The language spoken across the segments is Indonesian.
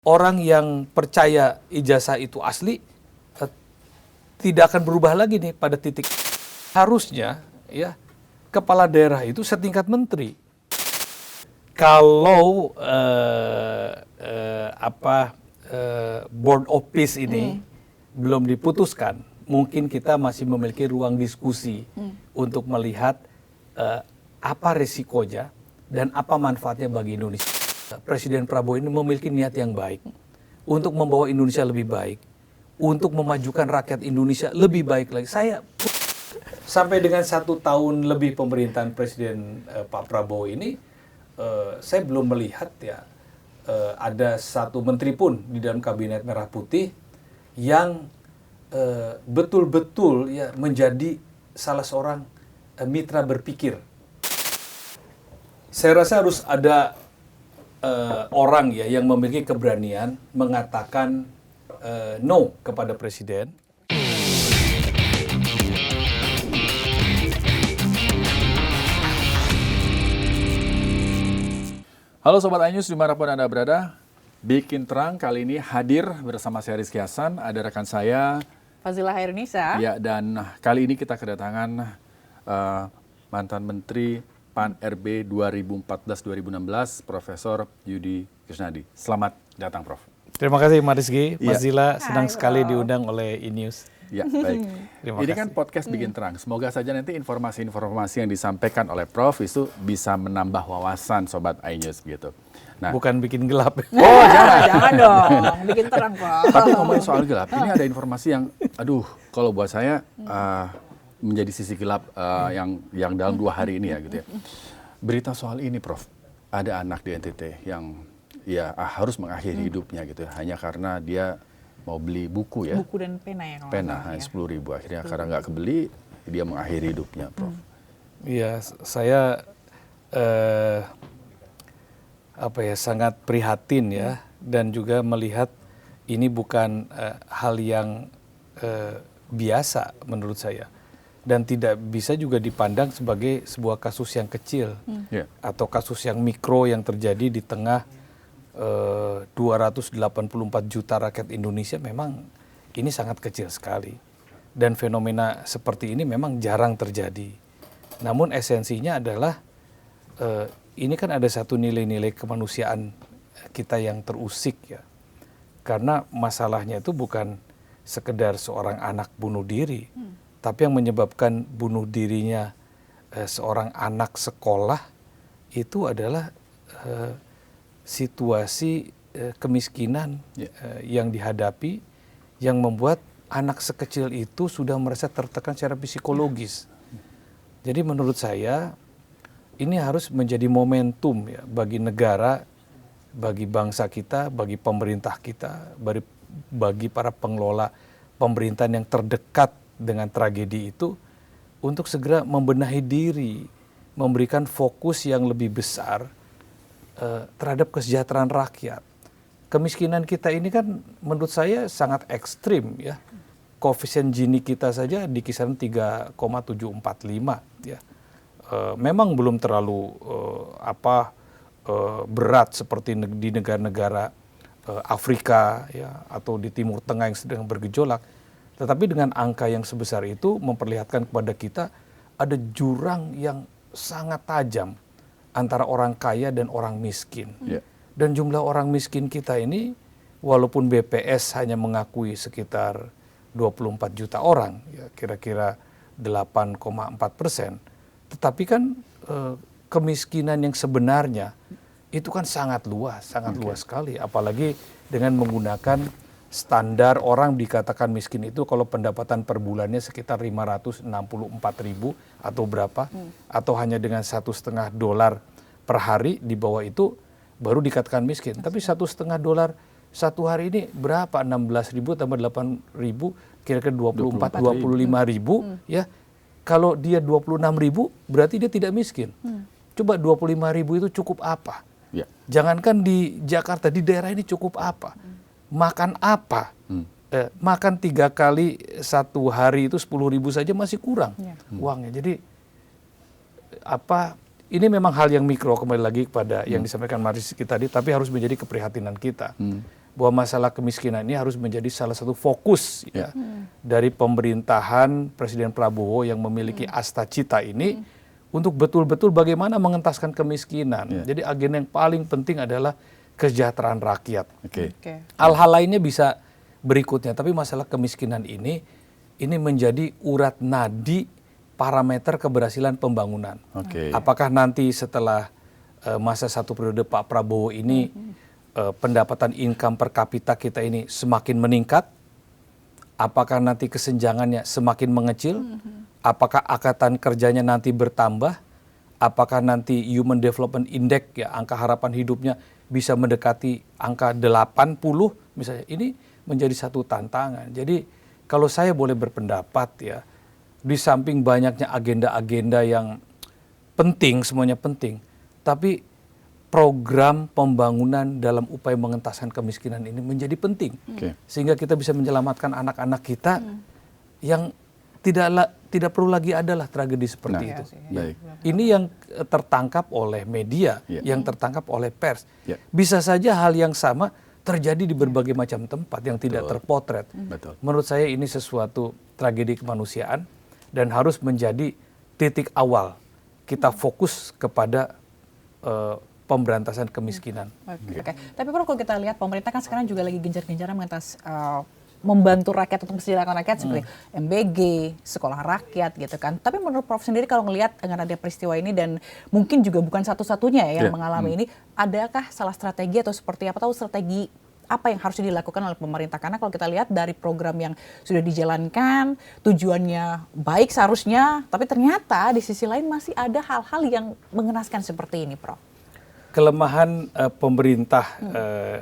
Orang yang percaya ijazah itu asli tidak akan berubah lagi nih pada titik. Harusnya ya kepala daerah itu setingkat menteri. Kalau board of peace ini belum diputuskan, mungkin kita masih memiliki ruang diskusi untuk melihat apa resikonya dan apa manfaatnya bagi Indonesia. Presiden Prabowo ini memiliki niat yang baik untuk membawa Indonesia lebih baik, untuk memajukan rakyat Indonesia lebih baik lagi. Saya sampai dengan 1 tahun lebih pemerintahan Presiden Pak Prabowo ini, saya belum melihat ya ada satu menteri pun di dalam kabinet Merah Putih yang betul-betul ya menjadi salah seorang mitra berpikir. Saya rasa harus ada orang ya yang memiliki keberanian mengatakan no kepada presiden. Halo Sobat iNews dimanapun Anda berada, Bikin Terang kali ini hadir bersama saya Rizky Hasan, ada rekan saya Fazila Hairunisa. Ya, dan kali ini kita kedatangan mantan Menteri PAN RB 2014-2016, Profesor Yudi Krisnadi. Selamat datang, Prof. Terima kasih, Mas Rizky. Fazila, senang Hai, sekali Prof. diundang oleh iNews. Ya, baik. Ini kan podcast Bikin Terang. Semoga saja nanti informasi-informasi yang disampaikan oleh Prof itu bisa menambah wawasan Sobat iNews gitu. Nah, Bukan bikin gelap. oh jangan. Jangan dong, bikin terang kok. Tapi ngomongin soal gelap, ini ada informasi yang, aduh, kalau buat saya menjadi sisi gelap yang dalam 2 hari ini ya gitu ya. Berita soal ini, Prof, ada anak di NTT yang ya harus mengakhiri hidupnya gitu, hanya karena dia mau beli buku ya. Buku dan pena ya kalau Pena, nggak salah, ya. 10.000 akhirnya karena nggak kebeli, dia mengakhiri hidupnya, Prof. Iya, saya sangat prihatin ya, dan juga melihat ini bukan hal yang biasa menurut saya, dan tidak bisa juga dipandang sebagai sebuah kasus yang kecil atau kasus yang mikro yang terjadi di tengah 284 juta rakyat Indonesia. Memang ini sangat kecil sekali, dan fenomena seperti ini memang jarang terjadi. Namun esensinya adalah ini kan ada satu nilai-nilai kemanusiaan kita yang terusik ya. Karena masalahnya itu bukan sekedar seorang anak bunuh diri, tapi yang menyebabkan bunuh dirinya seorang anak sekolah itu adalah situasi kemiskinan yang dihadapi, yang membuat anak sekecil itu sudah merasa tertekan secara psikologis. Jadi menurut saya ini harus menjadi momentum ya bagi negara, bagi bangsa kita, bagi pemerintah kita, bagi para pengelola pemerintahan yang terdekat dengan tragedi itu untuk segera membenahi diri, memberikan fokus yang lebih besar terhadap kesejahteraan rakyat. Kemiskinan kita ini kan menurut saya sangat ekstrim ya. Koefisien Gini kita saja di kisaran 3,745 ya. Memang belum terlalu berat seperti di negara-negara Afrika ya, atau di Timur Tengah yang sedang bergejolak. Tetapi dengan angka yang sebesar itu memperlihatkan kepada kita ada jurang yang sangat tajam antara orang kaya dan orang miskin. Dan jumlah orang miskin kita ini, walaupun BPS hanya mengakui sekitar 24 juta orang, ya kira-kira 8,4%. Tetapi kan kemiskinan yang sebenarnya itu kan sangat luas sekali. Apalagi dengan menggunakan standar orang dikatakan miskin itu kalau pendapatan per bulannya sekitar 564.000 atau berapa, atau hanya dengan $1,5 per hari, di bawah itu baru dikatakan miskin. Tapi $1,5 satu hari ini berapa? 16.000 tambah 8.000, kira-kira 25.000 ya. Kalau dia 26.000 berarti dia tidak miskin. Coba 25.000 itu cukup apa? Jangankan di Jakarta, di daerah ini cukup apa? Makan apa? Makan 3 kali satu hari itu 10.000 saja masih kurang uangnya. Jadi ini memang hal yang mikro, kembali lagi kepada yang disampaikan Mas Rizky tadi, tapi harus menjadi keprihatinan kita. bahwa masalah kemiskinan ini harus menjadi salah satu fokus ya, dari pemerintahan Presiden Prabowo yang memiliki asta cita ini untuk betul-betul bagaimana mengentaskan kemiskinan. Jadi agenda yang paling penting adalah kesejahteraan rakyat. Oke. Hal-hal lainnya bisa berikutnya, tapi masalah kemiskinan ini menjadi urat nadi parameter keberhasilan pembangunan. Oke. Apakah nanti setelah masa 1 periode Pak Prabowo ini pendapatan income per kapita kita ini semakin meningkat? Apakah nanti kesenjangannya semakin mengecil? Apakah angkatan kerjanya nanti bertambah? Apakah nanti Human Development Index ya, angka harapan hidupnya bisa mendekati angka 80 misalnya? Ini menjadi satu tantangan. Jadi kalau saya boleh berpendapat ya, di samping banyaknya agenda-agenda yang penting, semuanya penting, tapi program pembangunan dalam upaya mengentaskan kemiskinan ini menjadi penting. Sehingga kita bisa menyelamatkan anak-anak kita yang tidak perlu lagi adalah tragedi seperti itu. Baik. Ini yang tertangkap oleh media, yang tertangkap oleh pers. Bisa saja hal yang sama terjadi di berbagai macam tempat yang tidak terpotret. Betul. Menurut saya ini sesuatu tragedi kemanusiaan dan harus menjadi titik awal kita fokus kepada pemberantasan kemiskinan. Oke. Tapi Prof, kalau kita lihat pemerintah kan sekarang juga lagi gencar-gencarnya membantu rakyat untuk mensejahterakan rakyat seperti MBG, sekolah rakyat gitu kan. Tapi menurut Prof sendiri kalau ngelihat dengan ada peristiwa ini dan mungkin juga bukan satu-satunya ya yang mengalami ini, adakah salah strategi atau seperti apa, tahu strategi apa yang harus dilakukan oleh pemerintah? Karena kalau kita lihat dari program yang sudah dijalankan, tujuannya baik seharusnya, tapi ternyata di sisi lain masih ada hal-hal yang mengenaskan seperti ini, Prof. Kelemahan pemerintah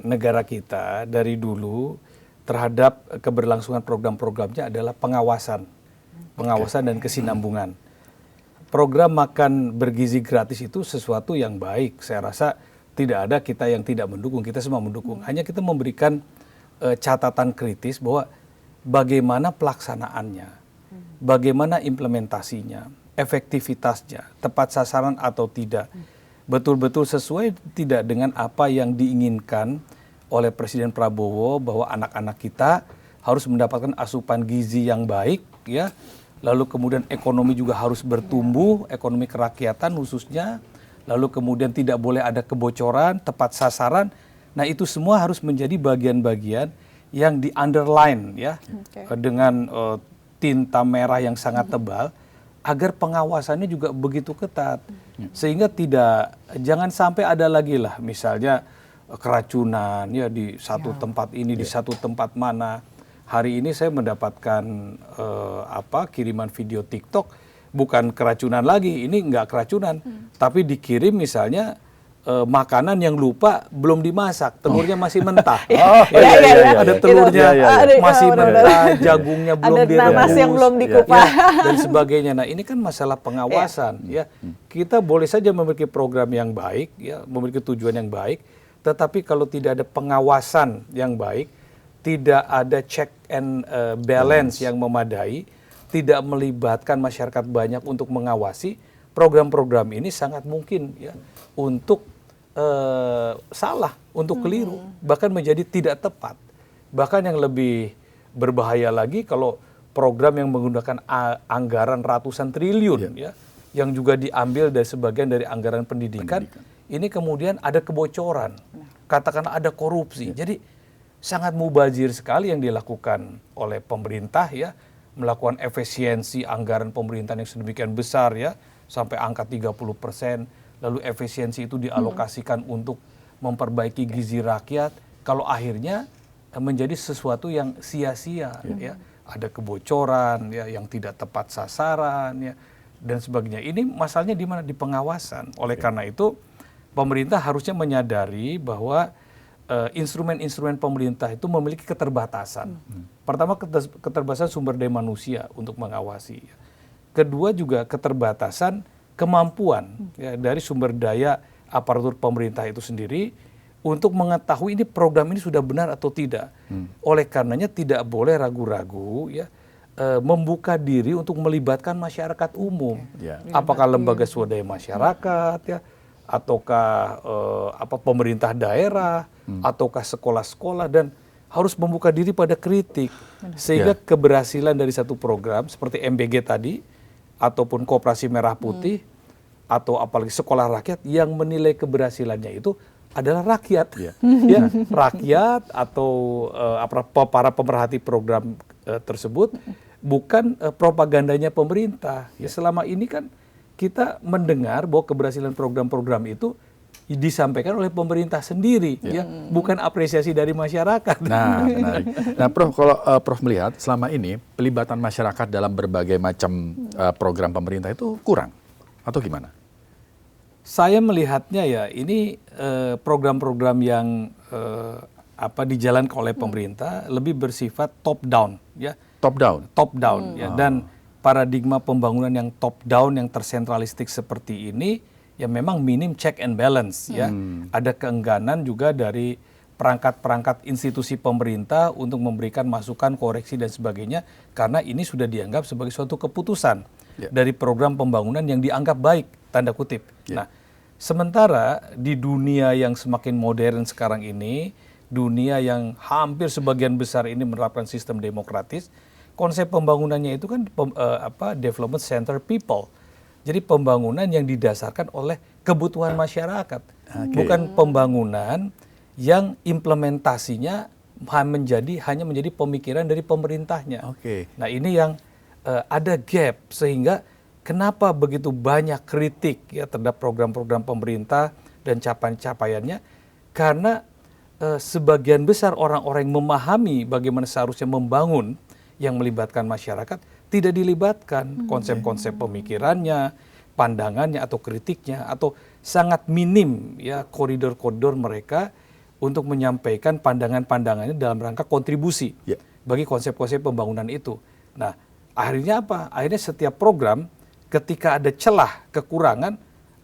negara kita dari dulu terhadap keberlangsungan program-programnya adalah pengawasan dan kesinambungan. Program makan bergizi gratis itu sesuatu yang baik. Saya rasa tidak ada kita yang tidak mendukung, kita semua mendukung. Hanya kita memberikan catatan kritis bahwa bagaimana pelaksanaannya, bagaimana implementasinya, efektivitasnya, tepat sasaran atau tidak. Betul-betul sesuai tidak dengan apa yang diinginkan oleh Presiden Prabowo bahwa anak-anak kita harus mendapatkan asupan gizi yang baik ya. Lalu kemudian ekonomi juga harus bertumbuh, ekonomi kerakyatan khususnya. Lalu kemudian tidak boleh ada kebocoran, tepat sasaran. Nah, itu semua harus menjadi bagian-bagian yang di underline ya dengan tinta merah yang sangat tebal agar pengawasannya juga begitu ketat. Sehingga jangan sampai ada lagi lah misalnya keracunan ya di satu tempat ini, di satu tempat mana. Hari ini saya mendapatkan kiriman video TikTok, bukan keracunan lagi, ini nggak keracunan, tapi dikirim misalnya makanan yang lupa belum dimasak, telurnya masih mentah. Ada telurnya masih mentah, jagungnya belum direbus, nanas yang belum dikupas dan sebagainya. Nah, ini kan masalah pengawasan ya. Kita boleh saja memiliki program yang baik ya, memiliki tujuan yang baik, tetapi kalau tidak ada pengawasan yang baik, tidak ada check and balance yang memadai, tidak melibatkan masyarakat banyak untuk mengawasi, program-program ini sangat mungkin ya untuk salah, untuk keliru, bahkan menjadi tidak tepat. Bahkan yang lebih berbahaya lagi kalau program yang menggunakan anggaran ratusan triliun ya, yang juga diambil dari sebagian dari anggaran pendidikan. Ini kemudian ada kebocoran, katakanlah ada korupsi. Jadi sangat mubazir sekali yang dilakukan oleh pemerintah ya, melakukan efisiensi anggaran pemerintahan yang sedemikian besar ya, sampai angka 30%. Lalu efisiensi itu dialokasikan untuk memperbaiki gizi rakyat. Kalau akhirnya menjadi sesuatu yang sia-sia ya, ada kebocoran ya, yang tidak tepat sasaran ya, dan sebagainya. Ini masalahnya di mana? Di pengawasan. Oleh karena itu pemerintah harusnya menyadari bahwa instrumen-instrumen pemerintah itu memiliki keterbatasan. Pertama, keterbatasan sumber daya manusia untuk mengawasi. Kedua juga keterbatasan kemampuan ya, dari sumber daya aparatur pemerintah itu sendiri untuk mengetahui ini program ini sudah benar atau tidak. Oleh karenanya tidak boleh ragu-ragu ya, membuka diri untuk melibatkan masyarakat umum. Apakah lembaga swadaya masyarakat ya, ataukah pemerintah daerah ataukah sekolah-sekolah, dan harus membuka diri pada kritik. Sehingga keberhasilan dari satu program seperti MBG tadi, ataupun Koperasi Merah Putih, atau apalagi sekolah rakyat, yang menilai keberhasilannya itu adalah rakyat. Ya, rakyat atau para pemerhati program tersebut, bukan propagandanya pemerintah. Ya, selama ini kan kita mendengar bahwa keberhasilan program-program itu disampaikan oleh pemerintah sendiri, ya, bukan apresiasi dari masyarakat. Nah, menarik. Nah, Prof, kalau Prof melihat selama ini pelibatan masyarakat dalam berbagai macam program pemerintah itu kurang atau gimana? Saya melihatnya ya, ini program-program yang dijalankan oleh pemerintah lebih bersifat top down, ya. Top down. Ya, dan paradigma pembangunan yang top down, yang tersentralistik seperti ini, ya memang minim check and balance, ya. Ada keengganan juga dari perangkat-perangkat institusi pemerintah untuk memberikan masukan, koreksi dan sebagainya, karena ini sudah dianggap sebagai suatu keputusan dari program pembangunan yang dianggap baik, tanda kutip. Nah, sementara di dunia yang semakin modern sekarang ini, dunia yang hampir sebagian besar ini menerapkan sistem demokratis, konsep pembangunannya itu kan development center people. Jadi pembangunan yang didasarkan oleh kebutuhan masyarakat, bukan pembangunan yang implementasinya hanya menjadi pemikiran dari pemerintahnya. Nah, ini yang ada gap, sehingga kenapa begitu banyak kritik ya terhadap program-program pemerintah dan capaian-capaiannya, karena sebagian besar orang-orang yang memahami bagaimana seharusnya membangun yang melibatkan masyarakat tidak dilibatkan konsep-konsep pemikirannya, pandangannya atau kritiknya, atau sangat minim ya koridor-koridor mereka untuk menyampaikan pandangan-pandangannya dalam rangka kontribusi bagi konsep-konsep pembangunan itu. Nah, akhirnya apa? Akhirnya setiap program ketika ada celah, kekurangan,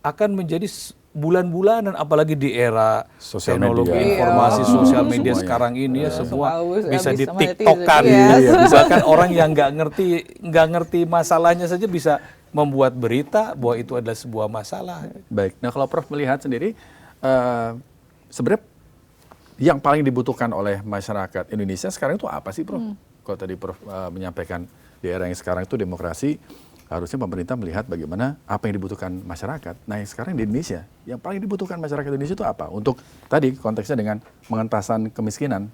akan menjadi bulan-bulanan, apalagi di era teknologi informasi, sosial media sekarang ini ya, semua bisa di TikTok-kan. Misalkan orang yang nggak ngerti masalahnya saja bisa membuat berita bahwa itu adalah sebuah masalah. Baik. Nah, kalau Prof melihat sendiri, sebenarnya yang paling dibutuhkan oleh masyarakat Indonesia sekarang itu apa sih, Prof? Kalau tadi Prof menyampaikan di era yang sekarang itu demokrasi, harusnya pemerintah melihat bagaimana apa yang dibutuhkan masyarakat. Nah, yang sekarang di Indonesia, yang paling dibutuhkan masyarakat Indonesia itu apa? Untuk tadi konteksnya dengan pengentasan kemiskinan,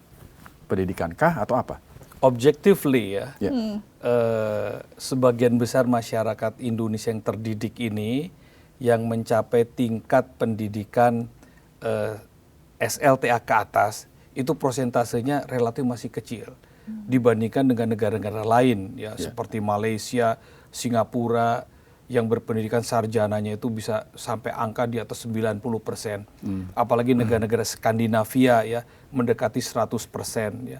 pendidikan kah atau apa? Objectively ya, sebagian besar masyarakat Indonesia yang terdidik ini, yang mencapai tingkat pendidikan SLTA ke atas, itu prosentasenya relatif masih kecil dibandingkan dengan negara-negara lain ya, seperti Malaysia, Singapura, yang berpendidikan sarjananya itu bisa sampai angka di atas 90%. Apalagi negara-negara Skandinavia ya mendekati 100% ya.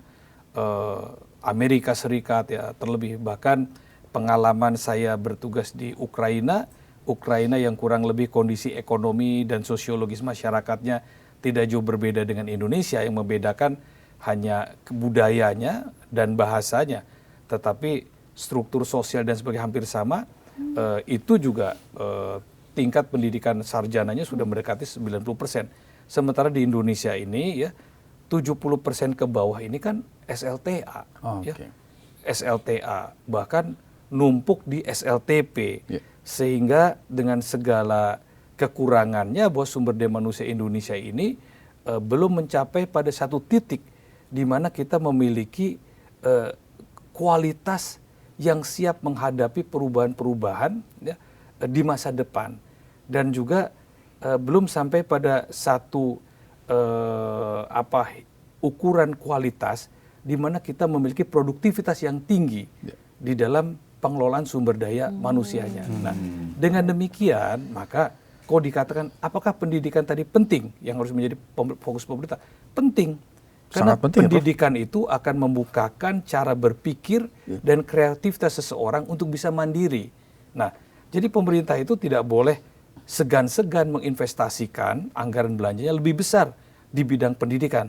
Amerika Serikat ya terlebih, bahkan pengalaman saya bertugas di Ukraina yang kurang lebih kondisi ekonomi dan sosiologis masyarakatnya tidak jauh berbeda dengan Indonesia, yang membedakan hanya budayanya dan bahasanya, tetapi struktur sosial dan sebagainya hampir sama. Itu juga tingkat pendidikan sarjananya sudah mendekati 90%. Sementara di Indonesia ini ya 70% ke bawah ini kan SLTA, ya. SLTA, bahkan numpuk di SLTP, sehingga dengan segala kekurangannya bahwa sumber daya manusia Indonesia ini belum mencapai pada satu titik di mana kita memiliki kualitas yang siap menghadapi perubahan-perubahan ya, di masa depan, dan juga belum sampai pada satu ukuran kualitas di mana kita memiliki produktivitas yang tinggi di dalam pengelolaan sumber daya manusianya. Nah, dengan demikian maka kalau dikatakan apakah pendidikan tadi penting yang harus menjadi fokus pemerintah? Penting. Karena pendidikan itu akan membukakan cara berpikir dan kreativitas seseorang untuk bisa mandiri. Nah, jadi pemerintah itu tidak boleh segan-segan menginvestasikan anggaran belanjanya lebih besar di bidang pendidikan.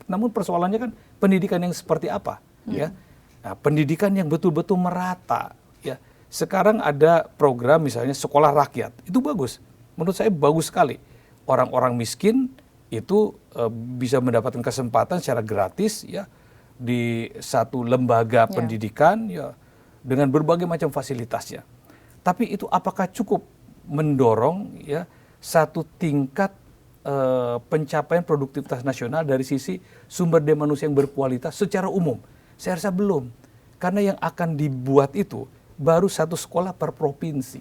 Namun persoalannya kan pendidikan yang seperti apa? Ya, nah, pendidikan yang betul-betul merata. Ya, sekarang ada program misalnya sekolah rakyat, itu bagus. Menurut saya bagus sekali. Orang-orang miskin itu bisa mendapatkan kesempatan secara gratis ya di satu lembaga pendidikan ya dengan berbagai macam fasilitasnya. Tapi itu apakah cukup mendorong ya satu tingkat pencapaian produktivitas nasional dari sisi sumber daya manusia yang berkualitas secara umum? Saya rasa belum. Karena yang akan dibuat itu baru satu sekolah per provinsi.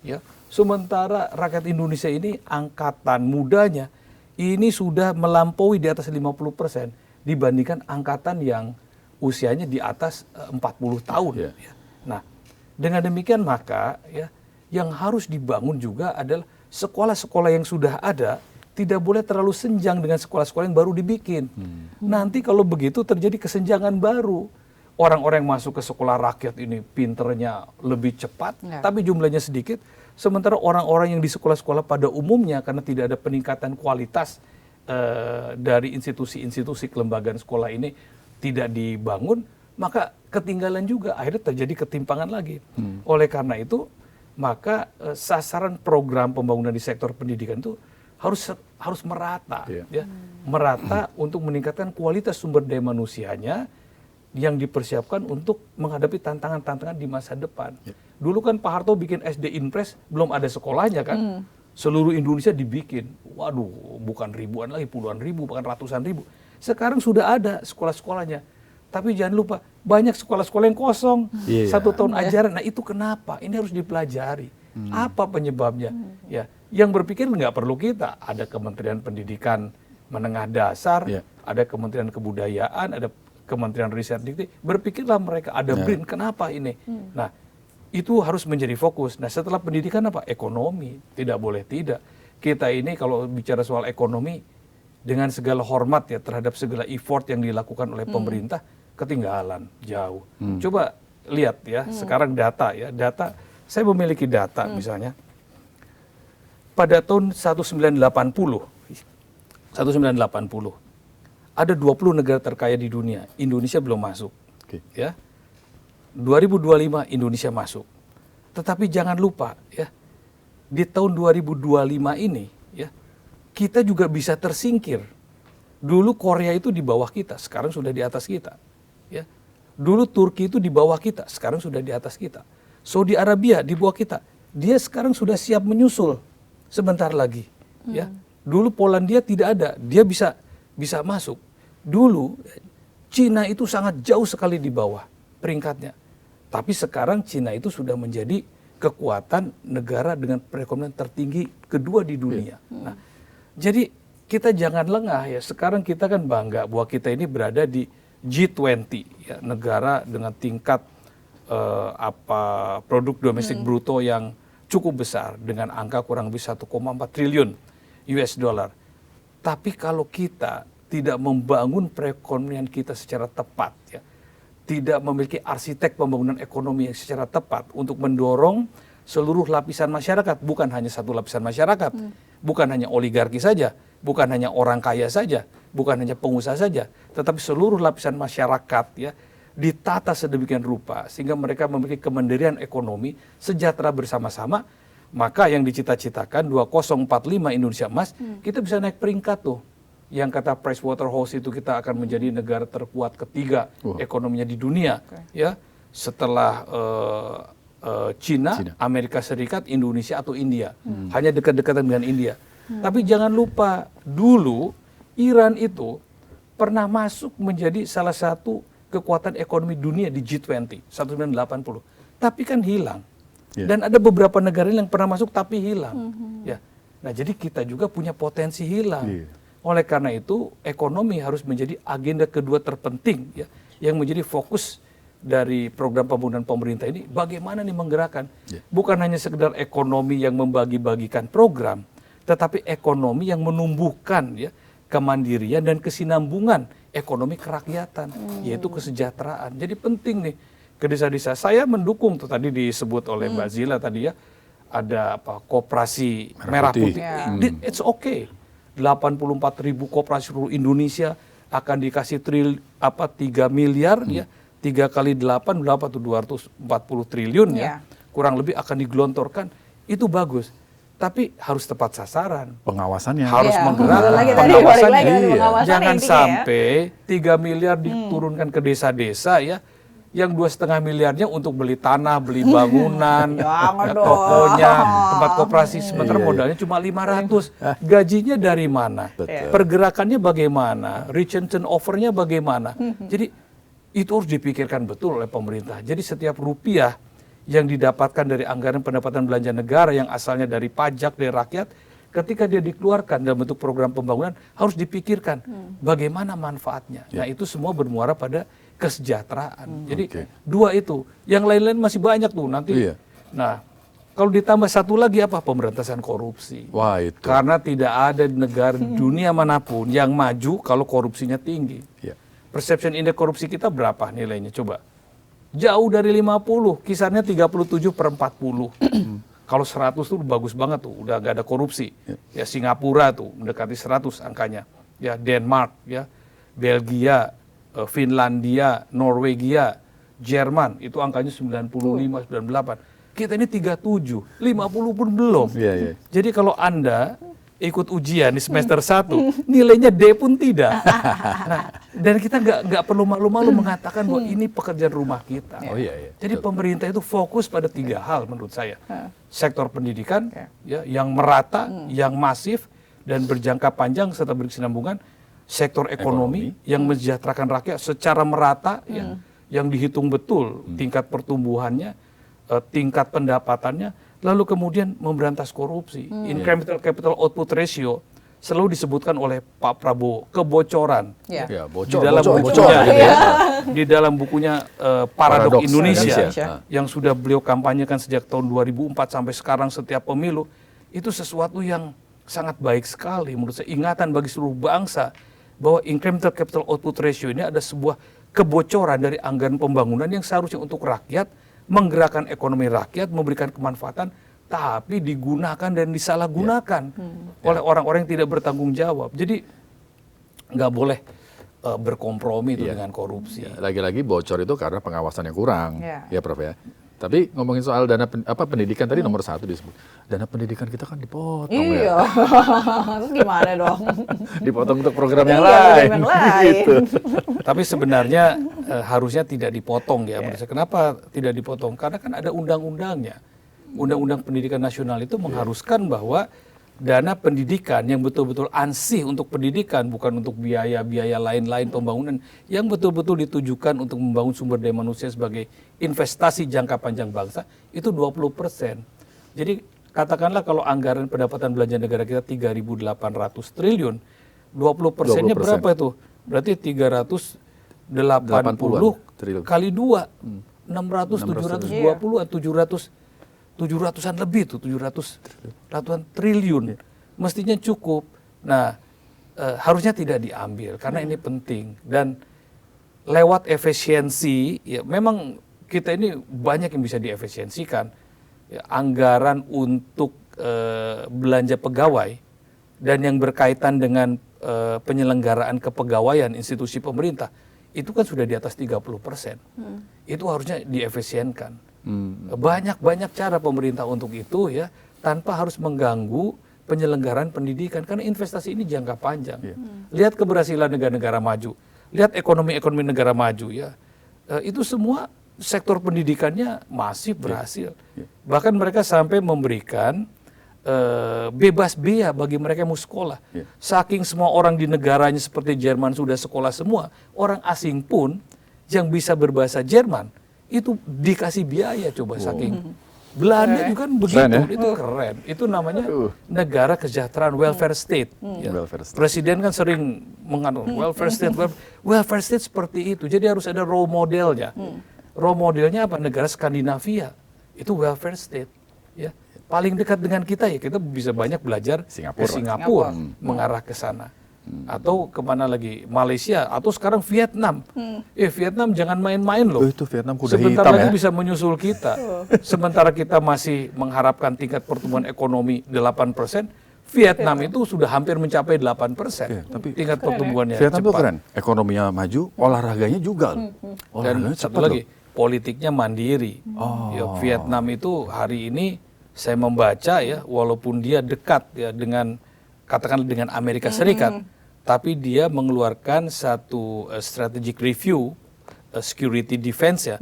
Ya. Sementara rakyat Indonesia ini angkatan mudanya ini sudah melampaui di atas 50% dibandingkan angkatan yang usianya di atas 40 tahun. Yeah. Ya. Nah, dengan demikian maka ya yang harus dibangun juga adalah sekolah-sekolah yang sudah ada tidak boleh terlalu senjang dengan sekolah-sekolah yang baru dibikin. Nanti kalau begitu terjadi kesenjangan baru. Orang-orang yang masuk ke sekolah rakyat ini pinternya lebih cepat, tapi jumlahnya sedikit. Sementara orang-orang yang di sekolah-sekolah pada umumnya karena tidak ada peningkatan kualitas dari institusi-institusi kelembagaan sekolah ini tidak dibangun, maka ketinggalan juga. Akhirnya terjadi ketimpangan lagi. Oleh karena itu, maka sasaran program pembangunan di sektor pendidikan itu harus merata, ya, merata untuk meningkatkan kualitas sumber daya manusianya yang dipersiapkan untuk menghadapi tantangan-tantangan di masa depan. Dulu kan Pak Harto bikin SD Inpres, belum ada sekolahnya kan. Seluruh Indonesia dibikin. Waduh, bukan ribuan lagi, puluhan ribu, bahkan ratusan ribu. Sekarang sudah ada sekolah-sekolahnya. Tapi jangan lupa, banyak sekolah-sekolah yang kosong. 1 tahun ajaran. Nah itu kenapa? Ini harus dipelajari. Apa penyebabnya? Ya, yang berpikir nggak perlu kita. Ada Kementerian Pendidikan Menengah Dasar, ada Kementerian Kebudayaan, ada Kementerian Riset Dikti, berpikirlah mereka ada BRIN, kenapa ini? Nah, itu harus menjadi fokus. Nah, setelah pendidikan apa? Ekonomi, tidak boleh tidak. Kita ini kalau bicara soal ekonomi, dengan segala hormat ya terhadap segala effort yang dilakukan oleh pemerintah, ketinggalan jauh. Coba lihat ya, sekarang data ya, saya memiliki data misalnya, pada tahun 1980, ada 20 negara terkaya di dunia, Indonesia belum masuk. Ya. 2025 Indonesia masuk. Tetapi jangan lupa ya, di tahun 2025 ini ya, kita juga bisa tersingkir. Dulu Korea itu di bawah kita, sekarang sudah di atas kita. Ya. Dulu Turki itu di bawah kita, sekarang sudah di atas kita. Saudi Arabia di bawah kita, dia sekarang sudah siap menyusul sebentar lagi. Ya. Dulu Polandia tidak ada, dia bisa masuk. Dulu Cina itu sangat jauh sekali di bawah peringkatnya. Tapi sekarang Cina itu sudah menjadi kekuatan negara dengan perekonomian tertinggi kedua di dunia. Nah, jadi kita jangan lengah ya. Sekarang kita kan bangga bahwa kita ini berada di G20 ya, negara dengan tingkat produk domestik bruto yang cukup besar dengan angka kurang lebih 1,4 triliun US dollar. Tapi kalau kita tidak membangun perekonomian kita secara tepat, ya, tidak memiliki arsitek pembangunan ekonomi yang secara tepat untuk mendorong seluruh lapisan masyarakat, bukan hanya satu lapisan masyarakat, bukan hanya oligarki saja, bukan hanya orang kaya saja, bukan hanya pengusaha saja, tetapi seluruh lapisan masyarakat ya ditata sedemikian rupa sehingga mereka memiliki kemandirian ekonomi, sejahtera bersama-sama, maka yang dicita-citakan 2045 Indonesia emas, kita bisa naik peringkat tuh. Yang kata Pricewaterhouse itu kita akan menjadi negara terkuat ketiga ekonominya di dunia, ya setelah Cina, Amerika Serikat, Indonesia atau India, hanya dekat-dekatan dengan India. Tapi jangan lupa dulu Iran itu pernah masuk menjadi salah satu kekuatan ekonomi dunia di G20 1980, tapi kan hilang. Dan ada beberapa negara yang pernah masuk tapi hilang. Ya, nah jadi kita juga punya potensi hilang. Oleh karena itu, ekonomi harus menjadi agenda kedua terpenting ya, yang menjadi fokus dari program pembangunan pemerintah ini. Bagaimana nih menggerakkan? Bukan hanya sekedar ekonomi yang membagi-bagikan program, tetapi ekonomi yang menumbuhkan ya kemandirian dan kesinambungan ekonomi kerakyatan, yaitu kesejahteraan. Jadi penting nih ke desa-desa. Saya mendukung tuh tadi disebut oleh Mbak Zila tadi ya, ada apa koperasi merah putih. It's okay. 84.000 koperasi seluruh Indonesia akan dikasih 3 miliar ya, 3 kali 8 berapa tuh 240 triliun ya, kurang lebih akan digelontorkan, itu bagus. tapi harus tepat sasaran. Pengawasannya. Harus Iya, menggerakkan balik lagi tadi, pengawasannya. balik lagi tadi, Iya. pengawasannya Jangan intinya ya. sampai 3 miliar diturunkan ke desa-desa ya, yang 2,5 miliarnya untuk beli tanah, beli bangunan, Jangan dong. tokonya, tempat koperasi, sementara Iya, iya. modalnya cuma 500. Gajinya dari mana? Betul. Pergerakannya bagaimana? Retention offer-nya bagaimana? Jadi itu harus dipikirkan betul oleh pemerintah. Jadi setiap rupiah yang didapatkan dari anggaran pendapatan belanja negara yang asalnya dari pajak dari rakyat, ketika dia dikeluarkan dalam bentuk program pembangunan harus dipikirkan bagaimana manfaatnya. Nah itu semua bermuara pada kesejahteraan. Jadi Oke. 2 itu, yang lain-lain masih banyak tuh nanti. Iya. Nah kalau ditambah 1 lagi apa? Pemberantasan korupsi. Wah itu. Karena tidak ada negara dunia manapun yang maju kalau korupsinya tinggi. Iya. Perception index korupsi kita berapa nilainya? Coba. Jauh dari 50, kisarnya 37/40. Kalau 100 tuh bagus banget tuh, udah gak ada korupsi. Ya Singapura tuh mendekati 100 angkanya. Ya Denmark, ya Belgia, Finlandia, Norwegia, Jerman itu angkanya 95, 98. Kita ini 37, 50 pun belum. Iya, iya. Jadi kalau Anda ikut ujian di semester 1, nilainya D pun tidak. Nah, dan kita nggak perlu malu-malu mengatakan bahwa ini pekerjaan rumah kita. Oh iya, iya. Jadi pemerintah itu fokus pada 3 hal menurut saya. Sektor pendidikan ya, yang merata, yang masif, dan berjangka panjang serta berkesinambungan. Sektor ekonomi yang mensejahterakan rakyat secara merata, ya, yang dihitung betul tingkat pertumbuhannya, tingkat pendapatannya, lalu kemudian memberantas korupsi. Incremental capital output ratio selalu disebutkan oleh Pak Prabowo kebocoran. Ya. Ya, Di dalam bocor. bukunya, gitu ya, ya. di dalam bukunya Paradoks Indonesia, Indonesia. yang sudah beliau kampanyekan sejak tahun 2004 sampai sekarang setiap pemilu, itu sesuatu yang sangat baik sekali menurut saya, ingatan bagi seluruh bangsa bahwa incremental capital output ratio ini ada sebuah kebocoran dari anggaran pembangunan yang seharusnya untuk rakyat, menggerakkan ekonomi rakyat, memberikan kemanfaatan, tapi digunakan dan disalahgunakan oleh orang-orang yang tidak bertanggung jawab. Jadi nggak boleh berkompromi itu dengan korupsi. Ya, lagi-lagi bocor itu karena pengawasannya kurang, Ya. ya Prof ya. Tapi ngomongin soal dana pendidikan tadi nomor 1 disebut. Dana pendidikan kita kan dipotong Iya. ya. Terus gimana dong? Dipotong untuk program yang Iya, lain. program yang lain. Gitu. Tapi sebenarnya harusnya tidak dipotong ya. Menurut saya. Kenapa tidak dipotong? Karena kan ada undang-undangnya. Undang-undang Pendidikan Nasional itu mengharuskan bahwa dana pendidikan yang betul-betul ansih untuk pendidikan, bukan untuk biaya-biaya lain-lain pembangunan, yang betul-betul ditujukan untuk membangun sumber daya manusia sebagai investasi jangka panjang bangsa, itu 20%. Jadi katakanlah kalau anggaran pendapatan belanja negara kita 3.800 triliun, 20%-nya 20%. berapa itu? Berarti 380 triliun. kali 2, 600, 720, 700-an lebih tuh, 700 ratusan triliun. Mestinya cukup. Nah, harusnya tidak diambil karena ini penting. Dan lewat efisiensi, ya memang kita ini banyak yang bisa diefisiensikan. Ya, anggaran untuk belanja pegawai dan yang berkaitan dengan penyelenggaraan kepegawaian institusi pemerintah, itu kan sudah di atas 30%. Itu harusnya diefisienkan. Banyak cara pemerintah untuk itu ya, tanpa harus mengganggu penyelenggaraan pendidikan, karena investasi ini jangka panjang. Lihat keberhasilan negara-negara maju, lihat ekonomi negara maju ya, itu semua sektor pendidikannya masih berhasil. Bahkan mereka sampai memberikan bebas biaya bagi mereka yang mau sekolah. Saking semua orang di negaranya seperti Jerman sudah sekolah semua, orang asing pun yang bisa berbahasa Jerman itu dikasih biaya, coba saking. Belanda juga kan begitu, Keren, ya? itu keren. Itu namanya negara kesejahteraan, welfare state. Ya. Welfare state. Presiden kan sering mengatakan welfare state, welfare state seperti itu. Jadi harus ada role modelnya. Role modelnya apa? Negara Skandinavia itu welfare state. Ya, paling dekat dengan kita ya kita bisa banyak belajar Singapura. ke Singapura, mengarah ke sana. Atau kemana lagi, Malaysia, atau sekarang Vietnam. Vietnam jangan main-main loh. Itu Vietnam kuda Sebentar hitam lagi ya. bisa menyusul kita. Sementara kita masih mengharapkan tingkat pertumbuhan ekonomi 8%, Vietnam itu sudah hampir mencapai 8%. Tapi tingkat pertumbuhannya Vietnam tuh cepat. keren. Ekonominya maju, olahraganya juga loh. Dan Olahraganya satu cepat lagi, loh. politiknya mandiri. Ya, Vietnam itu hari ini saya membaca ya, walaupun dia dekat ya dengan katakanlah dengan Amerika Serikat, tapi dia mengeluarkan satu strategic review security defense ya.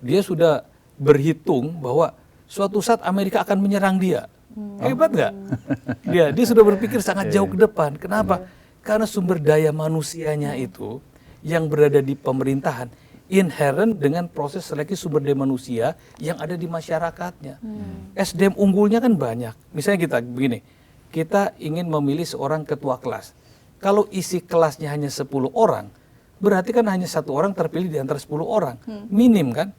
Dia sudah berhitung bahwa suatu saat Amerika akan menyerang dia. Hebat nggak? Dia sudah berpikir sangat jauh ke depan. Kenapa? Karena sumber daya manusianya itu yang berada di pemerintahan inherent dengan proses seleksi sumber daya manusia yang ada di masyarakatnya. SDM unggulnya kan banyak. Misalnya kita begini, kita ingin memilih seorang ketua kelas. Kalau isi kelasnya hanya 10 orang, berarti kan hanya 1 orang terpilih di antara 10 orang. Minim kan?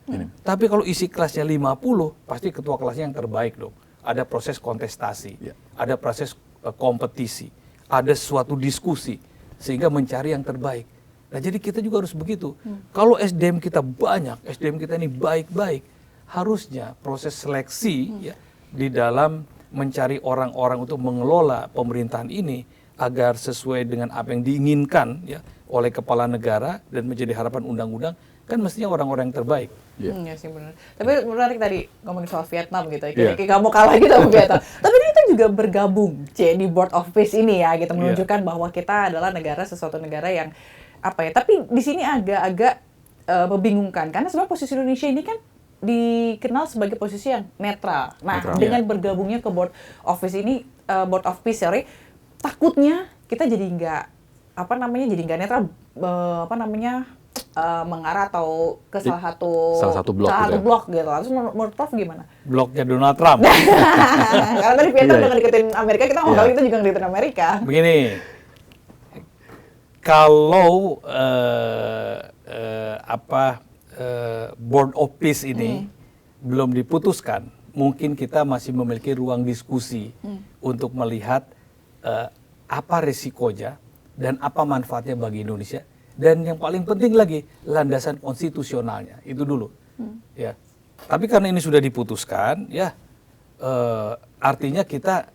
Tapi kalau isi kelasnya 50, pasti ketua kelasnya yang terbaik dong. Ada proses kontestasi, ada proses kompetisi, ada suatu diskusi, sehingga mencari yang terbaik. Nah jadi kita juga harus begitu. Kalau SDM kita banyak, SDM kita ini baik-baik, harusnya proses seleksi ya, di dalam mencari orang-orang untuk mengelola pemerintahan ini agar sesuai dengan apa yang diinginkan ya oleh kepala negara dan menjadi harapan undang-undang, kan mestinya orang-orang yang terbaik. Iya sih benar. Tapi menarik tadi ngomongin soal Vietnam gitu ya. Kayak kamu kalah gitu sama Vietnam. Tapi ini kan juga bergabung di Board of Peace ini ya, gitu menunjukkan bahwa kita adalah sesuatu negara yang apa ya. Tapi di sini agak-agak membingungkan karena sebenarnya posisi Indonesia ini kan dikenal sebagai posisi yang netral. Nah, dengan bergabungnya ke Board of Peace, takutnya kita jadi nggak netral, mengarah atau ke salah satu blok gitu. Terus menurut Prof gimana? Bloknya Donald Trump. Karena tadi Vietnam udah deketin Amerika, kita mau tahu itu juga deketin Amerika. Begini, kalau Board of Peace ini belum diputuskan, mungkin kita masih memiliki ruang diskusi untuk melihat apa risikonya dan apa manfaatnya bagi Indonesia. Dan yang paling penting lagi, landasan konstitusionalnya. Itu dulu. Ya. Tapi karena ini sudah diputuskan, ya artinya kita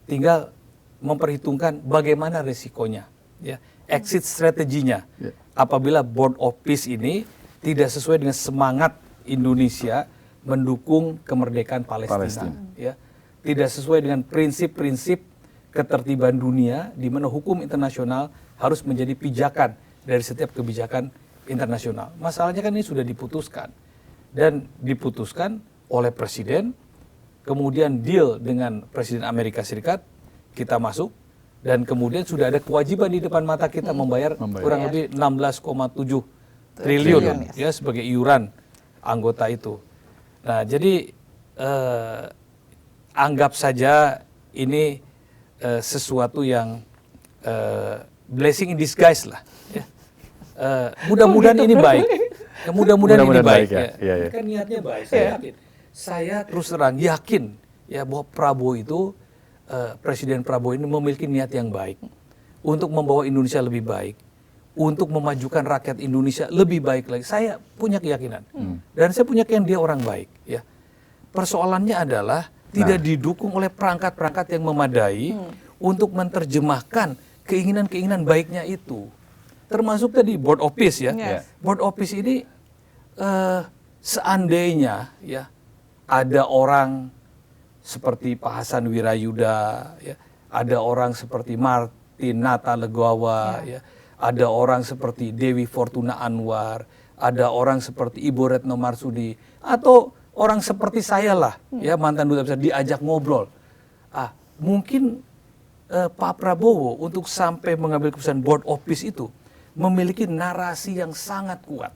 tinggal memperhitungkan bagaimana risikonya. Ya. Exit strateginya. Apabila Board of Peace ini tidak sesuai dengan semangat Indonesia mendukung kemerdekaan Palestina. Ya. Tidak sesuai dengan prinsip-prinsip ketertiban dunia, di mana hukum internasional harus menjadi pijakan dari setiap kebijakan internasional. Masalahnya kan ini sudah diputuskan. Dan diputuskan oleh Presiden, kemudian deal dengan Presiden Amerika Serikat, kita masuk, dan kemudian sudah ada kewajiban di depan mata kita membayar kurang lebih 16,7 triliun ya sebagai iuran anggota itu. Nah, jadi anggap saja ini sesuatu yang blessing in disguise lah. Ya. Mudah-mudahan ini baik. Mudah-mudahan ini baik. Ya. Kan niatnya baik. Saya yakin. Saya terus terang yakin ya bahwa Prabowo itu Presiden Prabowo ini memiliki niat yang baik untuk membawa Indonesia lebih baik, untuk memajukan rakyat Indonesia lebih baik lagi. Saya punya keyakinan dan saya punya keyakinan dia orang baik. Ya. Persoalannya adalah tidak didukung oleh perangkat-perangkat yang memadai untuk menerjemahkan keinginan-keinginan baiknya itu. Termasuk tadi Board of Peace ya. Board of Peace ini seandainya ya ada orang seperti Pak Hasan Wirayuda, ya, ada orang seperti Martin Natalegawa, ya, ada orang seperti Dewi Fortuna Anwar, ada orang seperti Ibu Retno Marsudi, atau orang seperti saya lah, ya mantan duta besar diajak ngobrol. Mungkin Pak Prabowo untuk sampai mengambil keputusan Board of Peace itu memiliki narasi yang sangat kuat,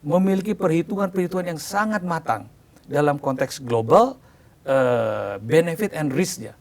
memiliki perhitungan-perhitungan yang sangat matang dalam konteks global, benefit and risk-nya.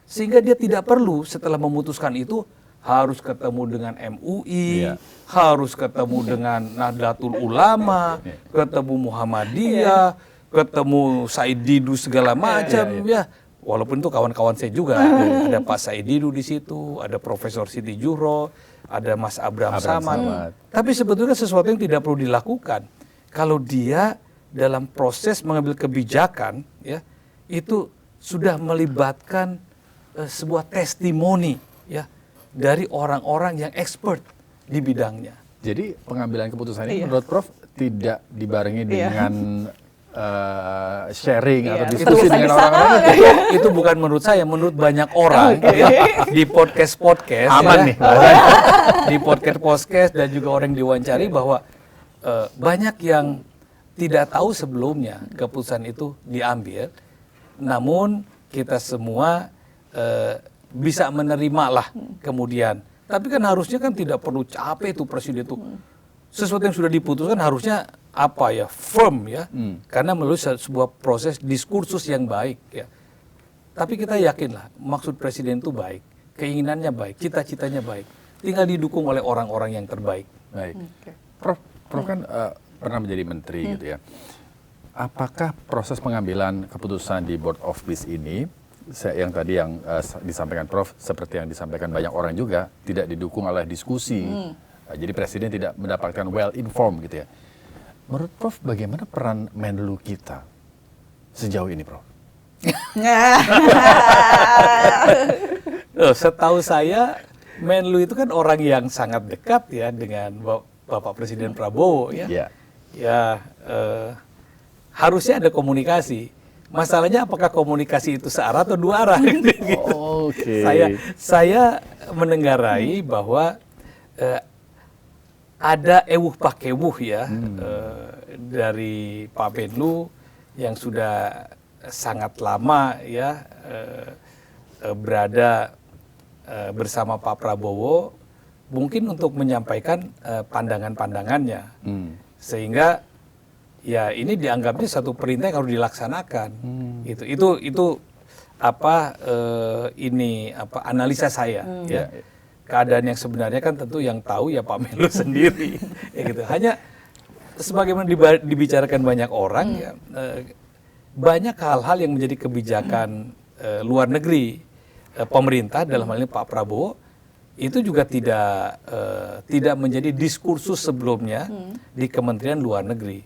Sehingga dia tidak perlu setelah memutuskan itu harus ketemu dengan MUI, harus ketemu dengan Nahdlatul Ulama, ketemu Muhammadiyah, ketemu Said Didu segala macam ya. Walaupun itu kawan-kawan saya juga, ada Pak Said Didu di situ, ada Profesor Siti Juhro, ada Mas Abraham Samad. Tapi sebetulnya sesuatu yang tidak perlu dilakukan kalau dia dalam proses mengambil kebijakan ya itu sudah melibatkan sebuah testimoni ya dari orang-orang yang expert di bidangnya. Jadi pengambilan keputusan ini menurut Prof tidak dibarengi dengan sharing atau Iya, diskusi bisa dengan di sana, orang-orang itu. Itu bukan menurut saya, menurut banyak orang ya, di podcast Aman ya, nih. di podcast dan juga orang yang diwawancari bahwa banyak yang tidak tahu sebelumnya keputusan itu diambil, namun kita semua bisa menerima lah kemudian. Tapi kan harusnya kan tidak perlu capek tuh presiden tuh. Sesuatu yang sudah diputuskan harusnya apa ya, firm ya, karena melalui sebuah proses diskursus yang baik ya. Tapi kita yakinlah maksud presiden itu baik, keinginannya baik, cita-citanya baik, tinggal didukung oleh orang-orang yang terbaik. Baik. Prof kan pernah menjadi menteri gitu ya. Apakah proses pengambilan keputusan di Board of Peace ini, yang tadi yang disampaikan Prof, seperti yang disampaikan banyak orang juga, tidak didukung oleh diskusi. Jadi presiden tidak mendapatkan well informed gitu ya. Menurut Prof, bagaimana peran Menlu kita sejauh ini, Prof? Setahu saya Menlu itu kan orang yang sangat dekat ya dengan Bapak Presiden Prabowo ya. Ya. Ya harusnya ada komunikasi. Masalahnya apakah komunikasi itu searah atau dua arah? Gitu. Oke. Saya menenggarai bahwa ada ewuh pakewuh ya dari Pak Menlu yang sudah sangat lama ya berada bersama Pak Prabowo, mungkin untuk menyampaikan pandangan-pandangannya, sehingga ya ini dianggapnya satu perintah yang harus dilaksanakan. Itu analisa saya ya. Keadaan yang sebenarnya kan tentu yang tahu ya Pak Menlu sendiri ya gitu. Hanya sebagaimana dibicarakan banyak orang ya, banyak hal-hal yang menjadi kebijakan luar negeri pemerintah dalam hal ini Pak Prabowo itu juga tidak menjadi diskursus sebelumnya di Kementerian Luar Negeri.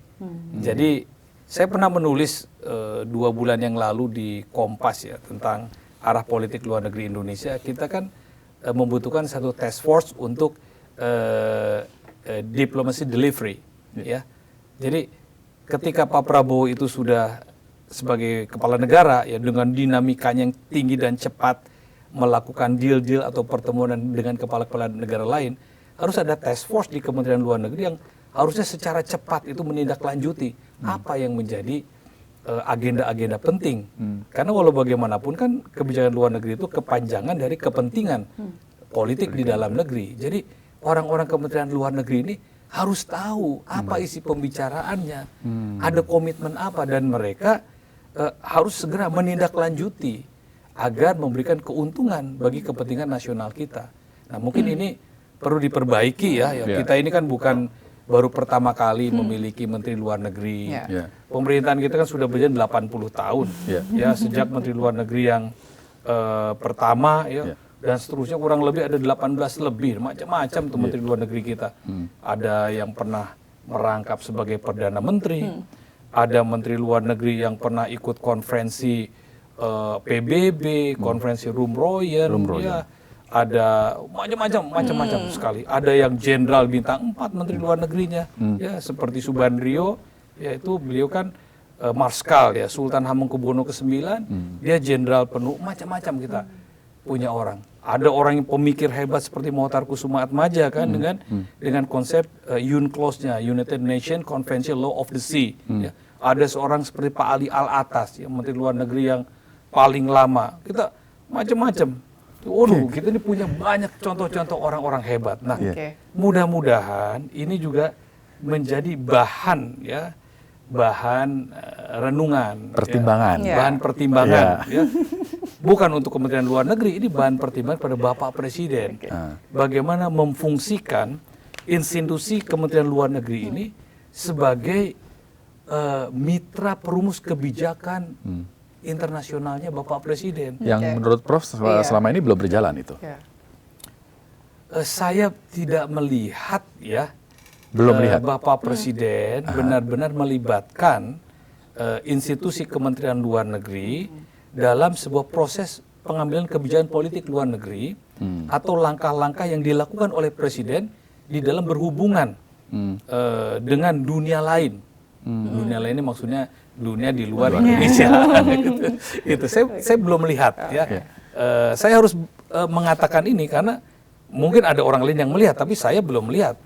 Jadi saya pernah menulis 2 bulan yang lalu di Kompas ya tentang arah politik luar negeri Indonesia. Kita kan membutuhkan satu task force untuk diplomacy delivery ya. Jadi ketika Pak Prabowo itu sudah sebagai kepala negara ya dengan dinamikanya yang tinggi dan cepat melakukan deal-deal atau pertemuan dengan kepala-kepala negara lain, harus ada task force di Kementerian Luar Negeri yang harusnya secara cepat itu menindaklanjuti apa yang menjadi agenda-agenda penting. Karena walau bagaimanapun kan kebijakan luar negeri itu kepanjangan dari kepentingan politik di dalam negeri. Jadi orang-orang Kementerian Luar Negeri ini harus tahu apa isi pembicaraannya, ada komitmen apa, dan mereka harus segera menindaklanjuti agar memberikan keuntungan bagi kepentingan nasional kita. Nah mungkin ini perlu diperbaiki ya. Kita ini kan bukan baru pertama kali memiliki Menteri Luar Negeri. Pemerintahan kita kan sudah berjalan 80 tahun. Ya sejak Menteri Luar Negeri yang pertama ya. Dan seterusnya kurang lebih ada 18 lebih, macam-macam tuh Menteri Luar Negeri kita. Ada yang pernah merangkap sebagai Perdana Menteri, ada Menteri Luar Negeri yang pernah ikut konferensi PBB, konferensi Rumroyen, ya, ada macam-macam sekali. Ada yang Jenderal bintang 4 Menteri Luar Negerinya, ya seperti Subandrio, yaitu beliau kan Marskal ya, Sultan Hamengkubuwono ke-9, dia Jenderal penuh, macam-macam kita punya orang. Ada orang yang pemikir hebat seperti Mohtar Kusumaatmadja kan dengan konsep UNCLOS-nya, United Nations Convention Law of the Sea. Ya. Ada seorang seperti Pak Ali Al-Atas, ya, Menteri Luar Negeri yang paling lama. Kita macam-macam. Waduh, kita ini punya banyak contoh-contoh orang-orang hebat. Nah, mudah-mudahan ini juga menjadi bahan ya, bahan renungan, pertimbangan, ya, bahan pertimbangan. Ya. Bukan untuk Kementerian Luar Negeri, ini bahan pertimbangan pada Bapak Presiden. Bagaimana memfungsikan institusi Kementerian Luar Negeri ini sebagai mitra perumus kebijakan internasionalnya Bapak Presiden. Yang menurut Prof selama ini belum berjalan itu. Saya tidak melihat ya, Bapak Presiden benar-benar melibatkan institusi Kementerian Luar Negeri dalam sebuah proses pengambilan kebijakan politik luar negeri atau langkah-langkah yang dilakukan oleh Presiden di dalam berhubungan dengan dunia lain. Dunia lain ini maksudnya dunia di luar Indonesia. Gitu. Saya belum melihat ya. Saya harus mengatakan ini karena mungkin ada orang lain yang melihat, tapi saya belum melihat.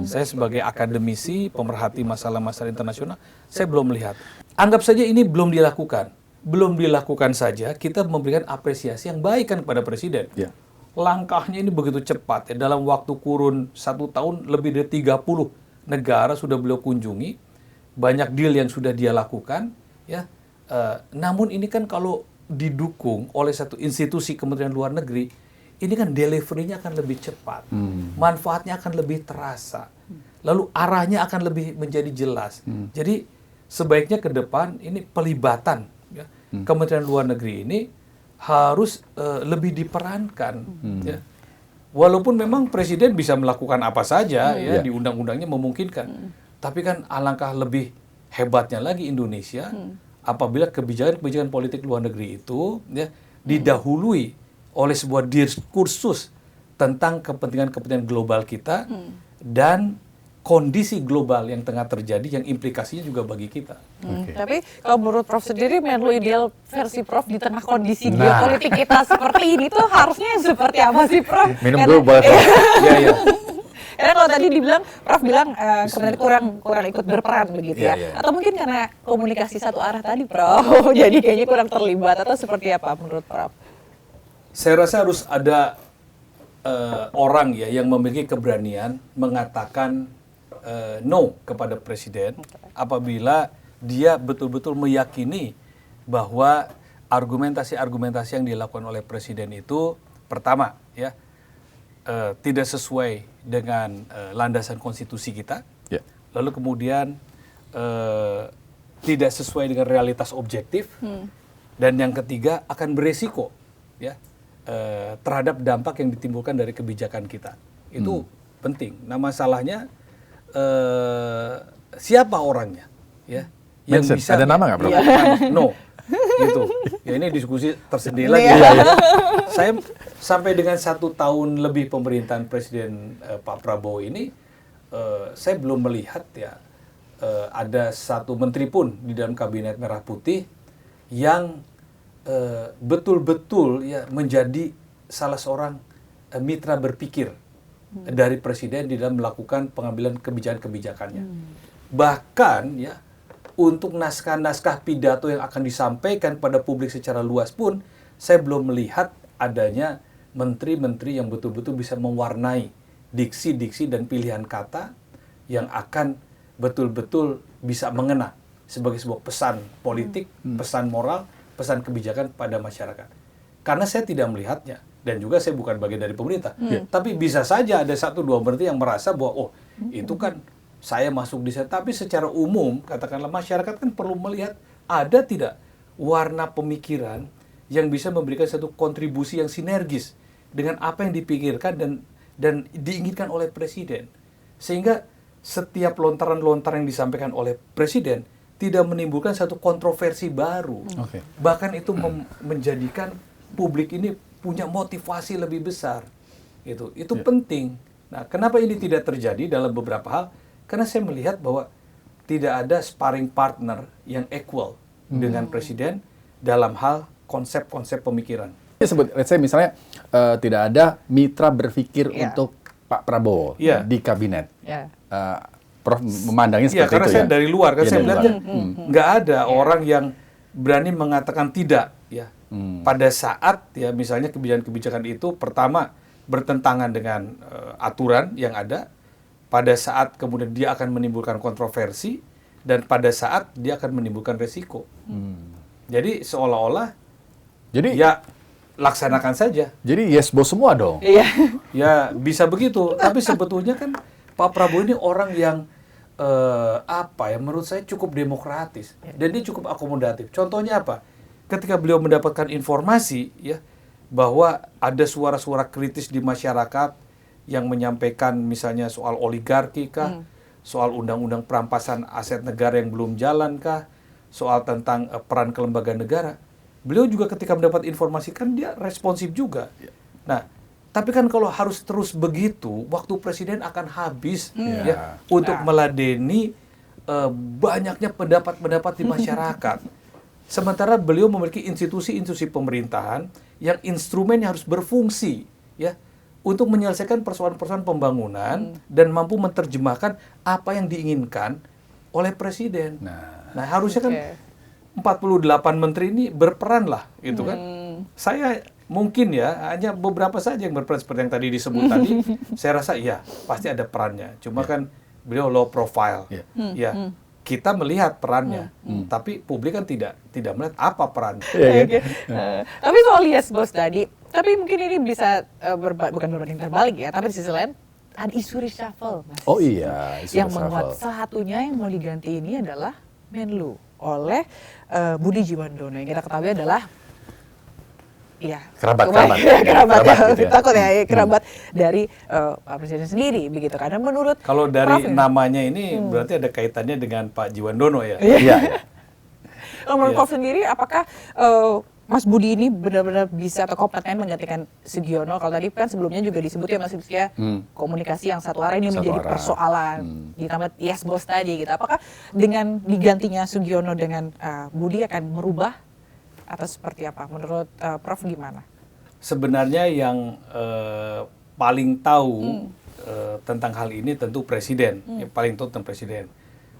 Saya sebagai akademisi, pemerhati masalah-masalah internasional, saya belum melihat. Anggap saja ini belum dilakukan. Belum dilakukan saja, kita memberikan apresiasi yang baik kan kepada Presiden. Ya. Langkahnya ini begitu cepat. Ya. Dalam waktu kurun 1 tahun, lebih dari 30 negara sudah beliau kunjungi. Banyak deal yang sudah dia lakukan. Ya. Namun ini kan kalau didukung oleh satu institusi Kementerian Luar Negeri, ini kan delivery-nya akan lebih cepat, manfaatnya akan lebih terasa, lalu arahnya akan lebih menjadi jelas. Jadi sebaiknya ke depan ini pelibatan ya, Kementerian Luar Negeri ini harus lebih diperankan. Ya. Walaupun memang Presiden bisa melakukan apa saja ya di undang-undangnya memungkinkan, tapi kan alangkah lebih hebatnya lagi Indonesia apabila kebijakan-kebijakan politik luar negeri itu ya, didahului oleh sebuah diskursus tentang kepentingan-kepentingan global kita dan kondisi global yang tengah terjadi yang implikasinya juga bagi kita. Tapi kalau menurut Prof sendiri, menurut ideal versi Prof di tengah kondisi geopolitik kita seperti ini tuh harusnya seperti apa sih, Prof? Minum dulu boleh, Prof. Iya. Karena kalau tadi dibilang, Prof bilang sebenarnya kurang ikut berperan begitu ya. Atau mungkin karena komunikasi satu arah tadi, Prof. Jadi kayaknya kurang terlibat atau seperti apa menurut Prof? Saya rasa harus ada orang ya yang memiliki keberanian mengatakan no kepada Presiden apabila dia betul-betul meyakini bahwa argumentasi-argumentasi yang dilakukan oleh Presiden itu pertama ya tidak sesuai dengan landasan konstitusi kita, lalu kemudian tidak sesuai dengan realitas objektif, dan yang ketiga akan beresiko ya terhadap dampak yang ditimbulkan dari kebijakan kita. Itu penting. Nah masalahnya siapa orangnya ya yang bisa ada nama nggak, Prof? No gitu ya, ini diskusi tersendiri lagi. Saya sampai dengan 1 tahun lebih pemerintahan Presiden Pak Prabowo ini saya belum melihat ya ada satu menteri pun di dalam kabinet Merah Putih yang betul-betul ya menjadi salah seorang mitra berpikir dari Presiden di dalam melakukan pengambilan kebijakan-kebijakannya. Bahkan ya untuk naskah-naskah pidato yang akan disampaikan pada publik secara luas pun saya belum melihat adanya menteri-menteri yang betul-betul bisa mewarnai diksi-diksi dan pilihan kata yang akan betul-betul bisa mengena sebagai sebuah pesan politik, pesan moral, pesan kebijakan pada masyarakat. Karena saya tidak melihatnya, dan juga saya bukan bagian dari pemerintah. Tapi bisa saja ada 1-2 menteri yang merasa bahwa, oh itu kan saya masuk di sana. Tapi secara umum, katakanlah masyarakat kan perlu melihat ada tidak warna pemikiran yang bisa memberikan satu kontribusi yang sinergis dengan apa yang dipikirkan dan diinginkan oleh Presiden. Sehingga setiap lontaran-lontaran yang disampaikan oleh Presiden tidak menimbulkan satu kontroversi baru. Bahkan itu menjadikan publik ini punya motivasi lebih besar. Itu penting. Nah, kenapa ini tidak terjadi dalam beberapa hal? Karena saya melihat bahwa tidak ada sparring partner yang equal dengan Presiden dalam hal konsep-konsep pemikiran. Let's say misalnya tidak ada mitra berpikir untuk Pak Prabowo di kabinet. Prof memandangnya seperti itu ya? Karena saya dari luar, kan saya melihatnya nggak ada orang yang berani mengatakan tidak ya. Pada saat ya misalnya kebijakan-kebijakan itu pertama bertentangan dengan aturan yang ada, pada saat kemudian dia akan menimbulkan kontroversi, dan pada saat dia akan menimbulkan resiko. Jadi seolah-olah ya laksanakan saja. Jadi yes bos semua dong. Ya bisa begitu, tapi sebetulnya kan Pak Prabowo ini orang yang menurut saya cukup demokratis dan dia cukup akomodatif. Contohnya apa? Ketika beliau mendapatkan informasi ya bahwa ada suara-suara kritis di masyarakat yang menyampaikan misalnya soal oligarki kah, soal undang-undang perampasan aset negara yang belum jalan kah, soal tentang peran kelembagaan negara. Beliau juga ketika mendapat informasi kan dia responsif juga. Nah, tapi kan kalau harus terus begitu, waktu Presiden akan habis ya untuk meladeni banyaknya pendapat-pendapat di masyarakat. Sementara beliau memiliki institusi-institusi pemerintahan yang instrumennya harus berfungsi, ya, untuk menyelesaikan persoalan-persoalan pembangunan dan mampu menerjemahkan apa yang diinginkan oleh presiden. Nah, harusnya kan 48 menteri ini berperan lah, gitu kan. Saya mungkin ya hanya beberapa saja yang berperan seperti yang tadi disebut tadi. Saya rasa iya pasti ada perannya. Cuma kan beliau low profile, ya. Kita melihat perannya, tapi publik kan tidak melihat apa perannya. Tapi soal yes bos tadi, tapi mungkin ini bisa bukan berbanding terbalik ya, tapi di sisi lain ada isu reshuffle, Mas. Oh iya, isu yang menguat. Salah satunya yang mau diganti ini adalah Menlu oleh Budi Jiwandono yang kita ketahui adalah kerabat gitu ya. Takut ya, kerabat dari Pak Presiden sendiri begitu. Karena menurut kalau dari Prof, namanya ini berarti ada kaitannya dengan Pak Jiwandono ya. Iya. Kalau menurut Prof sendiri, apakah Mas Budi ini benar-benar bisa atau kompeten menggantikan Sugiono? Kalau tadi kan sebelumnya juga disebut ya Mas Lucia, komunikasi yang satu arah ini menjadi persoalan. Ditambah yes bos tadi gitu. Apakah dengan digantinya Sugiono dengan Budi akan merubah atau seperti apa? Menurut Prof gimana? Sebenarnya yang paling tahu tentang hal ini tentu Presiden, yang paling tahu tentang Presiden.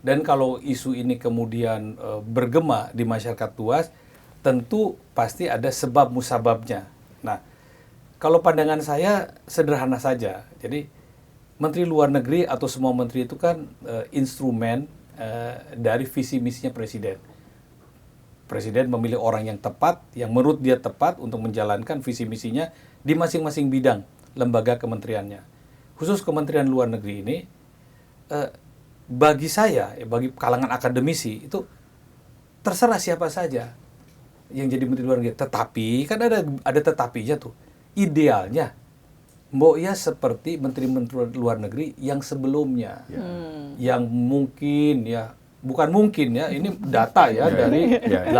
Dan kalau isu ini kemudian bergema di masyarakat luas, tentu pasti ada sebab musababnya. Nah, kalau pandangan saya sederhana saja. Jadi Menteri Luar Negeri atau semua menteri itu kan instrumen dari visi misinya Presiden. Presiden memilih orang yang tepat, yang menurut dia tepat untuk menjalankan visi misinya di masing-masing bidang lembaga kementeriannya. Khusus Kementerian Luar Negeri ini, bagi saya, bagi kalangan akademisi itu terserah siapa saja yang jadi Menteri Luar Negeri. Tetapi kan ada tetapinya tuh. Idealnya, mbok ya seperti Menteri-Menteri Luar Negeri yang sebelumnya, yang mungkin ya. Bukan mungkin ya, ini data ya dari 18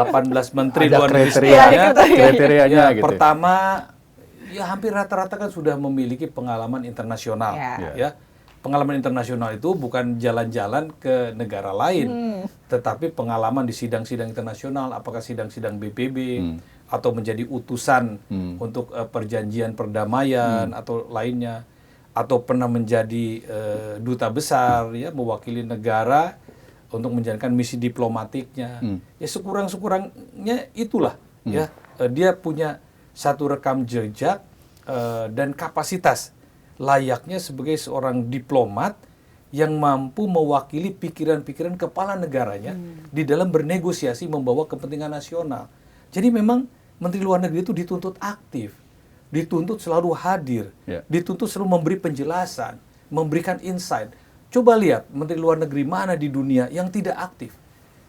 menteri luar negeri kriterianya gitu. Pertama, ya hampir rata-rata kan sudah memiliki pengalaman internasional. Ya, pengalaman internasional itu bukan jalan-jalan ke negara lain, tetapi pengalaman di sidang-sidang internasional, apakah sidang-sidang PBB atau menjadi utusan untuk perjanjian perdamaian atau lainnya, atau pernah menjadi duta besar ya mewakili negara untuk menjalankan misi diplomatiknya. Ya sekurang-kurangnya itulah ya dia punya satu rekam jejak dan kapasitas layaknya sebagai seorang diplomat yang mampu mewakili pikiran-pikiran kepala negaranya di dalam bernegosiasi membawa kepentingan nasional. Jadi memang Menteri Luar Negeri itu dituntut aktif, dituntut selalu hadir, dituntut selalu memberi penjelasan, memberikan insight. Coba lihat Menteri Luar Negeri mana di dunia yang tidak aktif.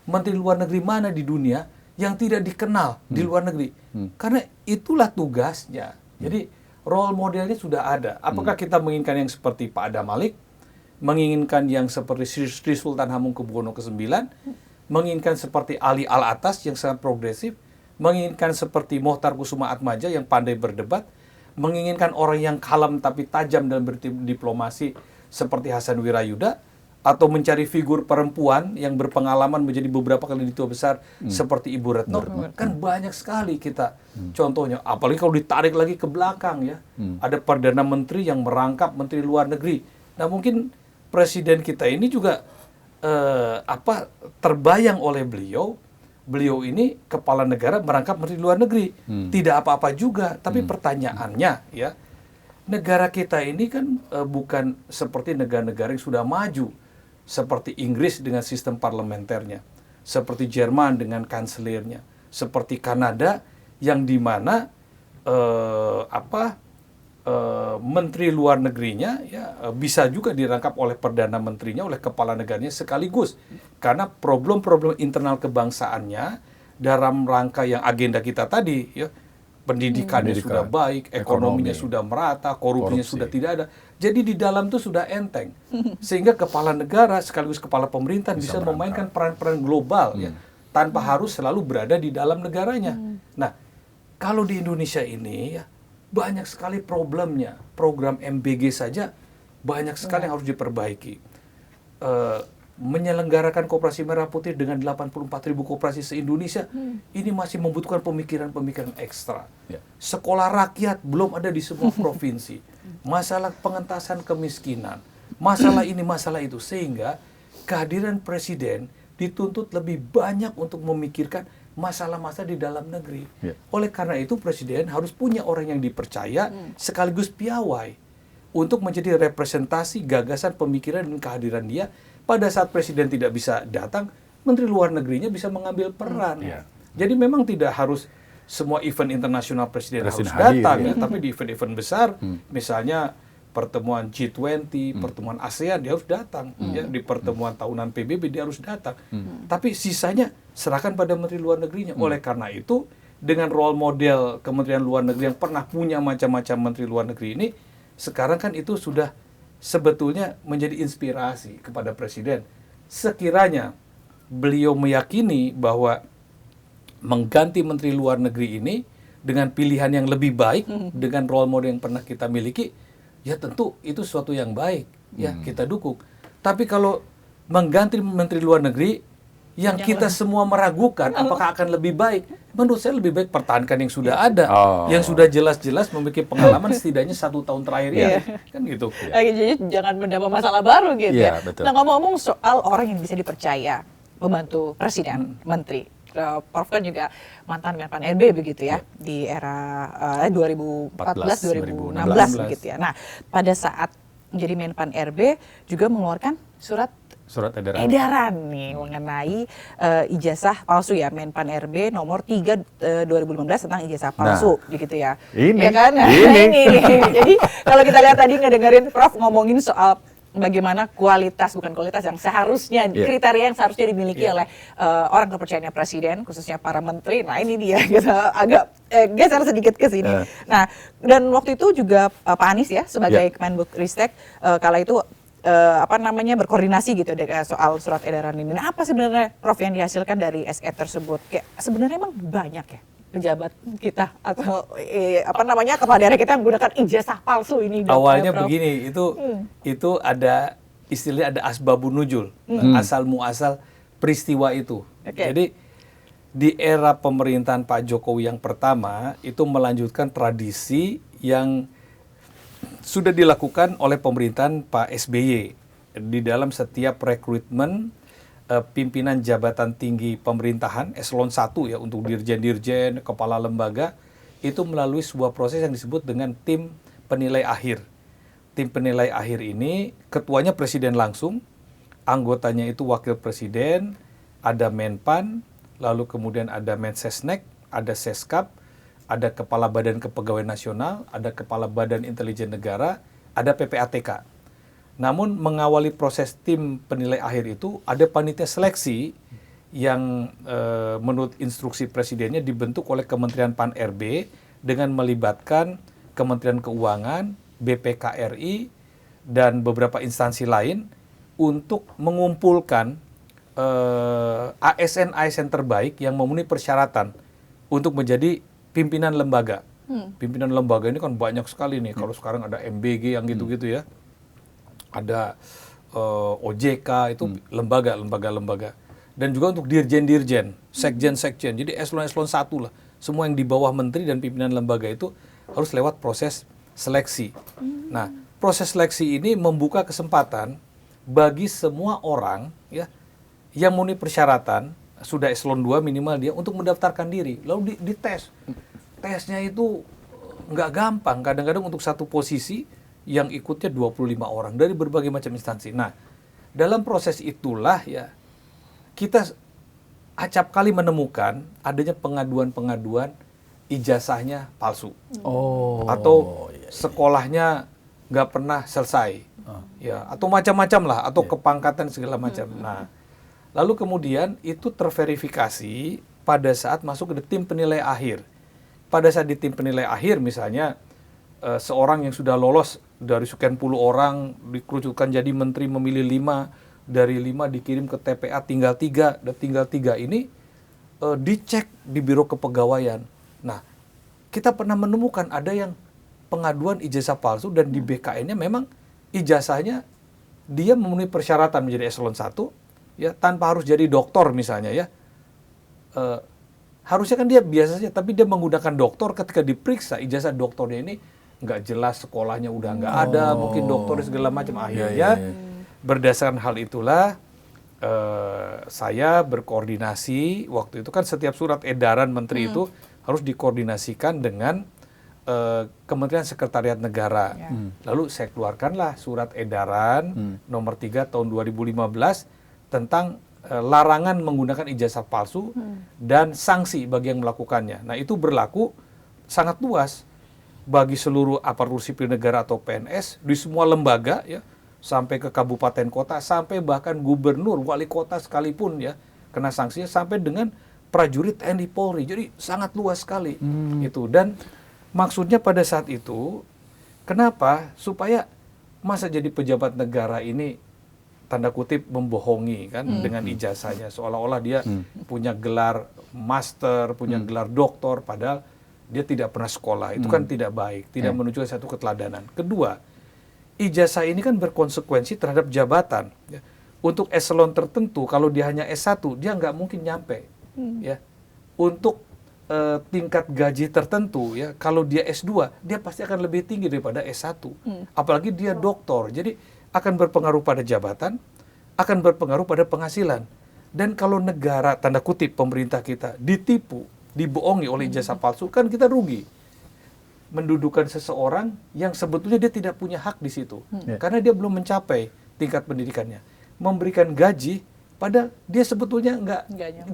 Menteri Luar Negeri mana di dunia yang tidak dikenal di luar negeri. Karena itulah tugasnya. Jadi role modelnya sudah ada. Apakah kita menginginkan yang seperti Pak Adam Malik, menginginkan yang seperti Sri Sultan Hamengkubuwono ke-9, menginginkan seperti Ali Al-Atas yang sangat progresif, menginginkan seperti Mohtar Kusumaatmadja yang pandai berdebat, menginginkan orang yang kalem tapi tajam dalam berdiplomasi seperti Hasan Wirayuda, atau mencari figur perempuan yang berpengalaman menjadi beberapa kali duta besar seperti Ibu Retno. Kan banyak sekali kita contohnya, apalagi kalau ditarik lagi ke belakang ya. Ada Perdana Menteri yang merangkap Menteri Luar Negeri. Nah mungkin Presiden kita ini juga terbayang oleh beliau ini kepala negara merangkap Menteri Luar Negeri. Tidak apa-apa juga, tapi pertanyaannya ya, negara kita ini kan bukan seperti negara-negara yang sudah maju, seperti Inggris dengan sistem parlementernya, seperti Jerman dengan kanselernya, seperti Kanada yang dimana menteri luar negerinya ya bisa juga dirangkap oleh perdana menterinya, oleh kepala negaranya sekaligus, karena problem-problem internal kebangsaannya dalam rangka yang agenda kita tadi ya. Pendidikannya sudah baik, ekonominya sudah merata, korupsinya sudah tidak ada. Jadi di dalam itu sudah enteng. Sehingga kepala negara sekaligus kepala pemerintahan bisa memainkan peran-peran global ya, tanpa harus selalu berada di dalam negaranya. Nah, kalau di Indonesia ini ya banyak sekali problemnya. Program MBG saja banyak sekali yang harus diperbaiki. menyelenggarakan koperasi merah putih dengan 84.000 koperasi se-Indonesia, ini masih membutuhkan pemikiran-pemikiran ekstra. Ya. Sekolah rakyat belum ada di semua provinsi. Masalah pengentasan kemiskinan, masalah ini, masalah itu. Sehingga kehadiran presiden dituntut lebih banyak untuk memikirkan masalah-masalah di dalam negeri. Ya. Oleh karena itu presiden harus punya orang yang dipercaya sekaligus piawai untuk menjadi representasi gagasan, pemikiran, dan kehadiran dia. Pada saat presiden tidak bisa datang, menteri luar negerinya bisa mengambil peran. Ya. Jadi memang tidak harus semua event internasional presiden harus hadir, datang, ya. ya. Tapi di event-event besar, misalnya pertemuan G20, pertemuan ASEAN, dia harus datang. Ya, di pertemuan tahunan PBB dia harus datang. Tapi sisanya serahkan pada menteri luar negerinya. Oleh karena itu, dengan role model Kementerian Luar Negeri yang pernah punya macam-macam menteri luar negeri ini, sekarang kan itu sudah sebetulnya menjadi inspirasi kepada presiden. Sekiranya beliau meyakini bahwa mengganti menteri luar negeri ini dengan pilihan yang lebih baik, dengan role model yang pernah kita miliki, ya tentu itu sesuatu yang baik, ya kita dukung. Tapi kalau mengganti menteri luar negeri yang kita semua meragukan apakah akan lebih baik, menurut saya lebih baik pertahankan yang sudah ada, yang sudah jelas-jelas memiliki pengalaman setidaknya 1 tahun terakhir ini, kan gitu. Jadi jangan mendapat masalah baru gitu Iya, ya. betul. Nah, ngomong-ngomong soal orang yang bisa dipercaya membantu presiden, menteri. Prof kan juga mantan Menpan RB begitu ya, di era 2014-2016 begitu ya. Nah, pada saat menjadi Menpan RB juga mengeluarkan surat edaran nih mengenai ijazah palsu ya, Menpan RB nomor 3 2015 tentang ijazah palsu gitu ya. Ini, ya kan? Ini. Jadi kalau kita lihat tadi ngedengerin Prof ngomongin soal bagaimana bukan kualitas yang seharusnya, kriteria yang seharusnya dimiliki oleh orang kepercayaannya presiden, khususnya para menteri. Nah ini dia, kita agak geser sedikit ke sini. Nah, dan waktu itu juga Pak Anies ya sebagai Kemenbudristek kala itu berkoordinasi gitu soal surat edaran ini. Nah, apa sebenarnya Prof yang dihasilkan dari SE tersebut? Kayak sebenarnya emang banyak ya pejabat kita atau kepala daerah kita yang menggunakan ijazah palsu ini. Awalnya begini, itu ada istilahnya ada asbabun nuzul, asal muasal peristiwa itu. Jadi di era pemerintahan Pak Jokowi yang pertama itu melanjutkan tradisi yang sudah dilakukan oleh pemerintahan Pak SBY di dalam setiap rekrutmen pimpinan jabatan tinggi pemerintahan eselon 1 ya, untuk dirjen-dirjen, kepala lembaga, itu melalui sebuah proses yang disebut dengan tim penilai akhir. Tim penilai akhir ini ketuanya presiden langsung, anggotanya itu wakil presiden, ada Menpan, lalu kemudian ada Mensesnek, ada Seskap, ada Kepala Badan Kepegawaian Nasional, ada Kepala Badan Intelijen Negara, ada PPATK. Namun mengawali proses tim penilai akhir itu ada panitia seleksi yang menurut instruksi presidennya dibentuk oleh Kementerian Pan RB dengan melibatkan Kementerian Keuangan, BPKRI, dan beberapa instansi lain untuk mengumpulkan ASN-ASN terbaik yang memenuhi persyaratan untuk menjadi pimpinan lembaga. Pimpinan lembaga ini kan banyak sekali nih. Kalau sekarang ada MBG yang gitu-gitu ya. Ada OJK, itu lembaga. Dan juga untuk dirjen-dirjen, sekjen-sekjen. Jadi eselon-eselon 1 lah. Semua yang di bawah menteri dan pimpinan lembaga itu harus lewat proses seleksi. Nah, proses seleksi ini membuka kesempatan bagi semua orang ya yang memenuhi persyaratan, sudah eselon 2 minimal dia, untuk mendaftarkan diri. Lalu dites. Tesnya itu nggak gampang. Kadang-kadang untuk satu posisi yang ikutnya 25 orang dari berbagai macam instansi. Nah, dalam proses itulah ya kita acap kali menemukan adanya pengaduan-pengaduan ijazahnya palsu. Atau sekolahnya nggak pernah selesai. Ya, atau macam-macam lah, atau kepangkatan segala macam. Nah, lalu kemudian itu terverifikasi pada saat masuk ke tim penilai akhir. Pada saat di tim penilai akhir misalnya seorang yang sudah lolos dari sekian puluh orang dikerucutkan jadi menteri, memilih 5, dari 5 dikirim ke TPA tinggal 3, dan tinggal 3 ini dicek di Biro Kepegawaian. Nah, kita pernah menemukan ada yang pengaduan ijazah palsu dan di BKN-nya memang ijazahnya dia memenuhi persyaratan menjadi eselon 1, ya tanpa harus jadi doktor misalnya ya. Harusnya kan dia biasa saja, tapi dia menggunakan doktor ketika diperiksa ijazah doktornya ini nggak jelas, sekolahnya udah nggak ada, mungkin doktor segala macam. Akhirnya berdasarkan hal itulah saya berkoordinasi waktu itu kan setiap surat edaran menteri itu harus dikoordinasikan dengan Kementerian Sekretariat Negara. Lalu saya keluarkanlah surat edaran nomor 3 tahun 2015 tentang larangan menggunakan ijazah palsu dan sanksi bagi yang melakukannya. Nah, itu berlaku sangat luas bagi seluruh aparatur sipil negara atau PNS di semua lembaga ya, sampai ke kabupaten kota, sampai bahkan gubernur, wali kota sekalipun ya kena sanksinya, sampai dengan prajurit TNI Polri. Jadi sangat luas sekali itu. Dan maksudnya pada saat itu kenapa? Supaya masa jadi pejabat negara ini tanda kutip membohongi kan dengan ijazahnya, seolah-olah dia punya gelar master, punya gelar doktor, padahal dia tidak pernah sekolah. Itu kan tidak baik, tidak menunjukkan satu keteladanan. Kedua, ijazah ini kan berkonsekuensi terhadap jabatan. Ya. Untuk eselon tertentu, kalau dia hanya S1, dia nggak mungkin nyampe. Ya. Untuk tingkat gaji tertentu, ya, kalau dia S2, dia pasti akan lebih tinggi daripada S1. Apalagi dia doktor. Jadi akan berpengaruh pada jabatan, akan berpengaruh pada penghasilan. Dan kalau negara, tanda kutip pemerintah kita, ditipu, dibohongi oleh ijazah palsu, kan kita rugi. Mendudukan seseorang yang sebetulnya dia tidak punya hak di situ. Karena dia belum mencapai tingkat pendidikannya. Memberikan gaji, pada dia sebetulnya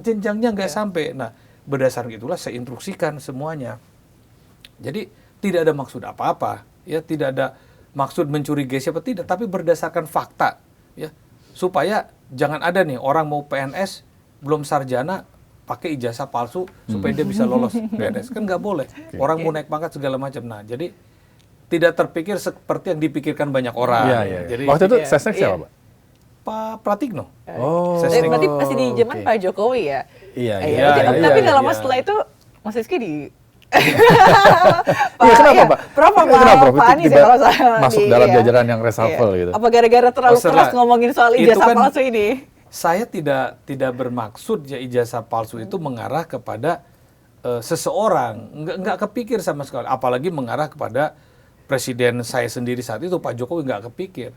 jenjangnya nggak sampai. Nah, berdasarkan itulah saya instruksikan semuanya. Jadi tidak ada maksud apa-apa, ya, tidak ada maksud mencurigai siapa, tidak, tapi berdasarkan fakta, ya, supaya jangan ada nih orang mau PNS belum sarjana pakai ijazah palsu supaya dia bisa lolos PNS, kan nggak boleh. Orang mau naik pangkat segala macam. Nah, jadi tidak terpikir seperti yang dipikirkan banyak orang. Jadi waktu itu sesnek siapa, Pak? Pak Pratikno. Berarti masih di zaman Pak Jokowi ya? Tapi nggak lama setelah itu Mas Rizky di kenapa, Pak? Prof Pak Anies ya kalau saya masuk dalam jajaran yang reshuffle gitu. Apa gara-gara terlalu keras ngomongin soal ijazah palsu ini? Saya tidak bermaksud ya ijazah palsu itu mengarah kepada seseorang, nggak kepikir sama sekali. Apalagi mengarah kepada presiden saya sendiri saat itu, Pak Jokowi, nggak kepikir.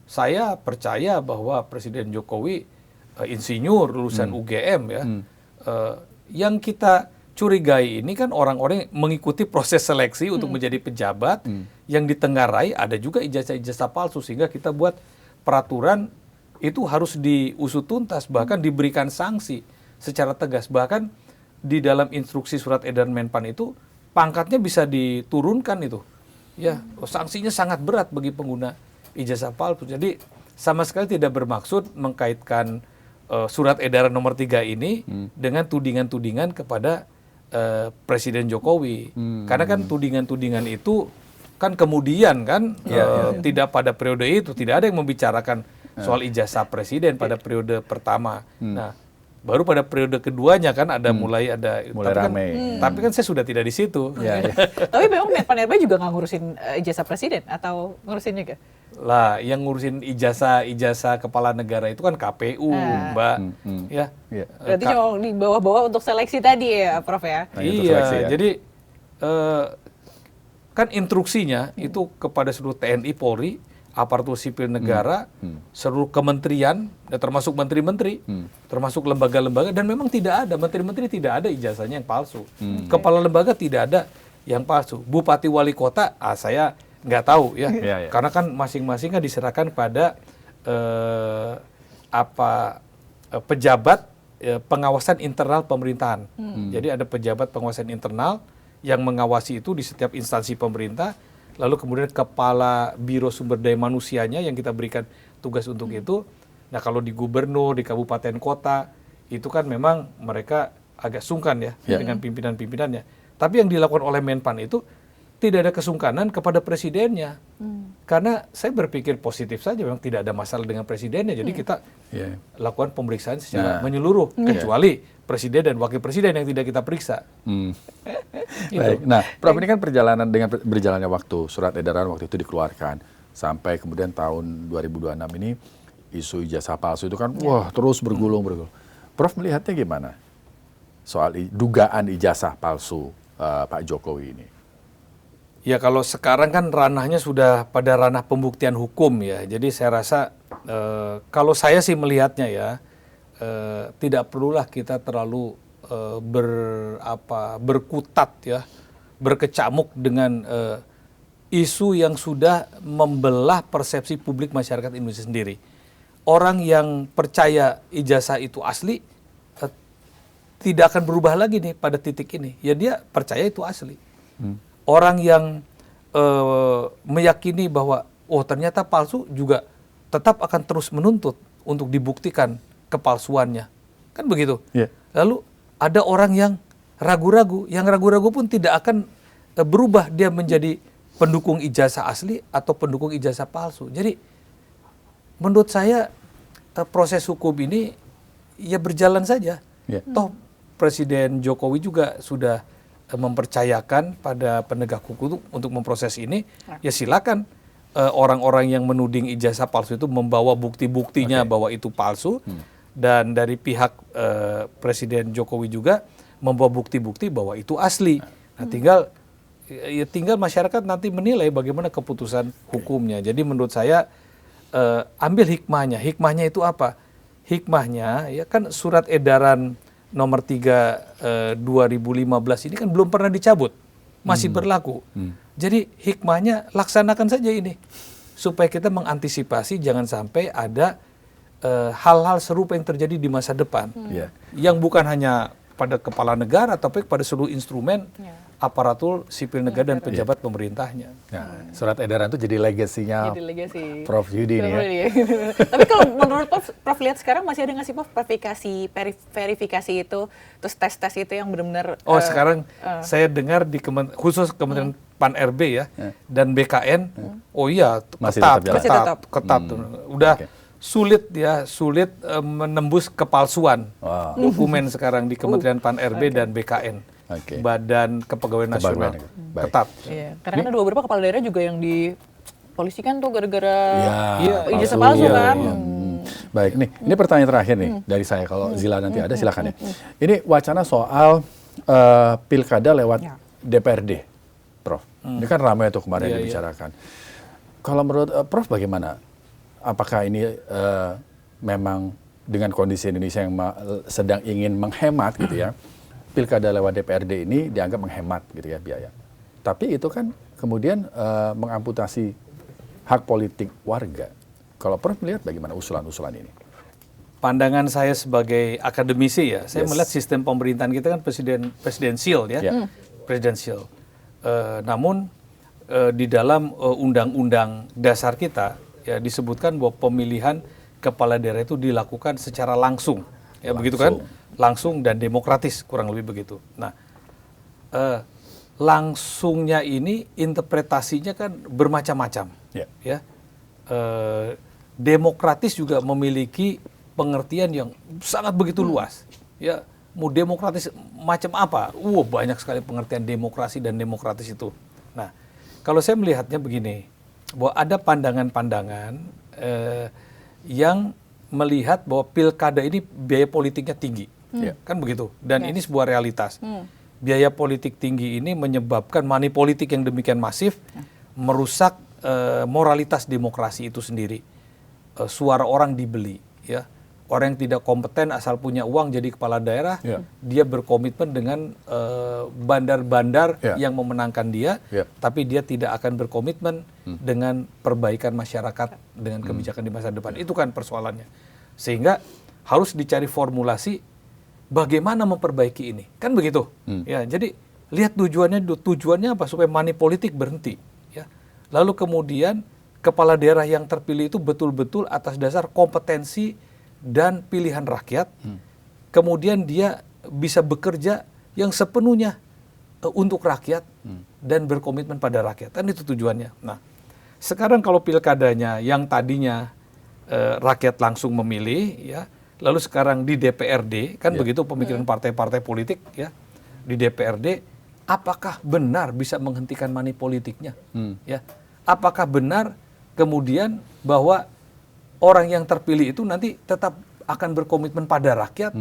Saya percaya bahwa Presiden Jokowi insinyur lulusan UGM ya. Yang kita curigai ini kan orang-orang yang mengikuti proses seleksi untuk menjadi pejabat yang ditengarai ada juga ijazah-ijazah palsu, sehingga kita buat peraturan itu harus diusut tuntas, bahkan diberikan sanksi secara tegas. Bahkan di dalam instruksi surat edaran Menpan itu pangkatnya bisa diturunkan itu. Ya, sanksinya sangat berat bagi pengguna ijazah palsu. Jadi sama sekali tidak bermaksud mengkaitkan surat edaran nomor 3 ini dengan tudingan-tudingan kepada Presiden Jokowi. Karena kan tudingan-tudingan itu kan kemudian kan tidak pada periode itu, tidak ada yang membicarakan soal ijazah presiden pada periode pertama. Nah, baru pada periode keduanya kan ada mulai ramai. Tapi kan saya sudah tidak di situ. Tapi memang Menpan RB juga nggak ngurusin ijazah presiden atau ngurusin juga? Lah, yang ngurusin ijazah kepala negara itu kan KPU, Mbak. Berarti cuma di bawah-bawah untuk seleksi tadi ya, Prof ya? Jadi kan instruksinya itu kepada seluruh TNI Polri, aparatur sipil negara, seluruh kementerian, termasuk menteri-menteri, termasuk lembaga-lembaga, dan memang tidak ada, menteri-menteri tidak ada ijazahnya yang palsu. Kepala lembaga tidak ada yang palsu. Bupati wali kota, saya nggak tahu ya, karena kan masing-masing kan diserahkan pada pejabat pengawasan internal pemerintahan. Jadi ada pejabat pengawasan internal yang mengawasi itu di setiap instansi pemerintah. Lalu kemudian kepala biro sumber daya manusianya yang kita berikan tugas untuk itu. Nah, kalau di gubernur, di kabupaten kota, itu kan memang mereka agak sungkan ya dengan pimpinan-pimpinannya. Tapi yang dilakukan oleh Menpan itu tidak ada kesungkanan kepada presidennya. Karena saya berpikir positif saja, memang tidak ada masalah dengan presidennya. Jadi kita lakukan pemeriksaan secara menyeluruh, kecuali presiden dan wakil presiden yang tidak kita periksa. Baik. Nah, Prof, ini kan perjalanan dengan berjalannya waktu, surat edaran waktu itu dikeluarkan sampai kemudian tahun 2026 ini isu ijazah palsu itu kan wah terus bergulung. Prof melihatnya gimana soal dugaan ijazah palsu Pak Jokowi ini? Ya kalau sekarang kan ranahnya sudah pada ranah pembuktian hukum ya. Jadi saya rasa kalau saya sih melihatnya ya tidak perlulah kita terlalu berkutat ya, berkecamuk dengan isu yang sudah membelah persepsi publik masyarakat Indonesia sendiri. Orang yang percaya ijazah itu asli tidak akan berubah lagi nih pada titik ini. Ya dia percaya itu asli. Orang yang meyakini bahwa ternyata palsu juga tetap akan terus menuntut untuk dibuktikan kepalsuannya. Kan begitu. Yeah. Lalu ada orang yang ragu-ragu pun tidak akan berubah dia menjadi pendukung ijazah asli atau pendukung ijazah palsu. Jadi menurut saya proses hukum ini ya berjalan saja. Yeah. Toh Presiden Jokowi juga sudah mempercayakan pada penegak hukum untuk memproses ini. Ya silakan orang-orang yang menuding ijazah palsu itu membawa bukti-buktinya bahwa itu palsu. Dan dari pihak Presiden Jokowi juga membawa bukti-bukti bahwa itu asli. Nah tinggal masyarakat nanti menilai bagaimana keputusan hukumnya. Jadi menurut saya ambil hikmahnya. Hikmahnya itu apa? Hikmahnya ya kan surat edaran nomor 3 2015 ini kan belum pernah dicabut. Masih berlaku. Jadi hikmahnya laksanakan saja ini. Supaya kita mengantisipasi jangan sampai ada hal-hal serupa yang terjadi di masa depan. Yang bukan hanya pada kepala negara tapi pada seluruh instrumen aparatur sipil negara dan pejabat pemerintahnya. Nah, surat edaran itu jadi legasinya Prof Yudi nih ya. Tapi kalau menurut Prof lihat sekarang masih ada nggak sih Prof verifikasi itu, terus tes itu yang benar-benar sekarang saya dengar di khusus Kementerian Pan-RB ya dan BKN, Masih ketat. Udah sulit menembus kepalsuan dokumen sekarang di Kementerian Pan-RB dan BKN. Badan Kepegawaian Nasional ketat. Iya, karena ada beberapa kepala daerah juga yang dipolisikan tuh gara-gara ijazah palsu palsu kan. Baik, ini pertanyaan terakhir nih dari saya. Kalau Zila nanti ada silakan ya. Ini wacana soal pilkada lewat DPRD, Prof. Ini kan ramai tuh kemarin dibicarakan. Kalau menurut Prof bagaimana? Apakah ini memang dengan kondisi Indonesia yang sedang ingin menghemat gitu ya? Pilkada lewat DPRD ini dianggap menghemat gitu ya biaya. Tapi itu kan kemudian mengamputasi hak politik warga. Kalau Prof melihat bagaimana usulan-usulan ini? Pandangan saya sebagai akademisi ya, saya melihat sistem pemerintahan kita kan presidensial ya, presidensial. Namun di dalam undang-undang dasar kita ya disebutkan bahwa pemilihan kepala daerah itu dilakukan secara langsung. Ya begitu kan? Langsung dan demokratis kurang lebih begitu. Nah, langsungnya ini interpretasinya kan bermacam-macam. Ya, demokratis juga memiliki pengertian yang sangat begitu luas. Ya, mau demokratis macam apa? Banyak sekali pengertian demokrasi dan demokratis itu. Nah, kalau saya melihatnya begini, bahwa ada pandangan-pandangan yang melihat bahwa pilkada ini biaya politiknya tinggi. Kan begitu. Dan ini sebuah realitas. Biaya politik tinggi ini menyebabkan money politik yang demikian masif merusak moralitas demokrasi itu sendiri. Suara orang dibeli. Ya. Orang yang tidak kompeten asal punya uang jadi kepala daerah, dia berkomitmen dengan bandar-bandar yang memenangkan dia, tapi dia tidak akan berkomitmen dengan perbaikan masyarakat dengan kebijakan di masa depan. Itu kan persoalannya. Sehingga harus dicari formulasi bagaimana memperbaiki ini. Kan begitu. Ya, jadi lihat tujuannya apa supaya money politik berhenti, ya. Lalu kemudian kepala daerah yang terpilih itu betul-betul atas dasar kompetensi dan pilihan rakyat. Kemudian dia bisa bekerja yang sepenuhnya untuk rakyat dan berkomitmen pada rakyat. Kan itu tujuannya. Nah, sekarang kalau pilkadanya yang tadinya rakyat langsung memilih, ya, lalu sekarang di DPRD, kan begitu pemikiran partai-partai politik, ya, di DPRD, apakah benar bisa menghentikan money politiknya? Ya, apakah benar kemudian bahwa orang yang terpilih itu nanti tetap akan berkomitmen pada rakyat,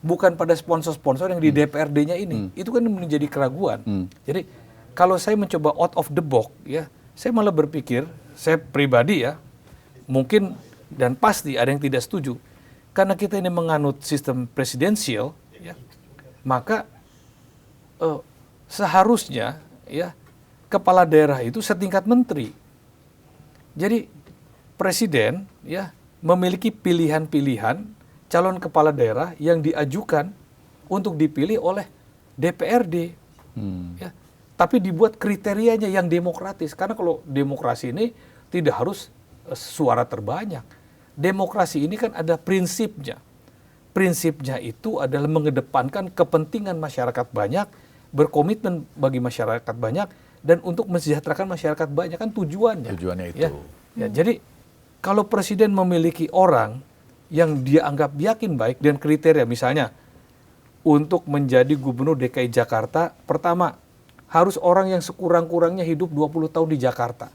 bukan pada sponsor-sponsor yang di DPRD-nya ini. Itu kan menjadi keraguan. Jadi kalau saya mencoba out of the box, ya, saya malah berpikir, saya pribadi ya, mungkin dan pasti ada yang tidak setuju. Karena kita ini menganut sistem presidensial, ya, maka seharusnya ya kepala daerah itu setingkat menteri. Jadi presiden ya memiliki pilihan-pilihan calon kepala daerah yang diajukan untuk dipilih oleh DPRD. Ya. Tapi dibuat kriterianya yang demokratis. Karena kalau demokrasi ini tidak harus suara terbanyak. Demokrasi ini kan ada prinsipnya. Prinsipnya itu adalah mengedepankan kepentingan masyarakat banyak, berkomitmen bagi masyarakat banyak, dan untuk mensejahterakan masyarakat banyak kan tujuannya. Tujuannya itu. Ya, jadi kalau presiden memiliki orang yang dia anggap yakin baik dan kriteria, misalnya untuk menjadi gubernur DKI Jakarta, pertama harus orang yang sekurang-kurangnya hidup 20 tahun di Jakarta.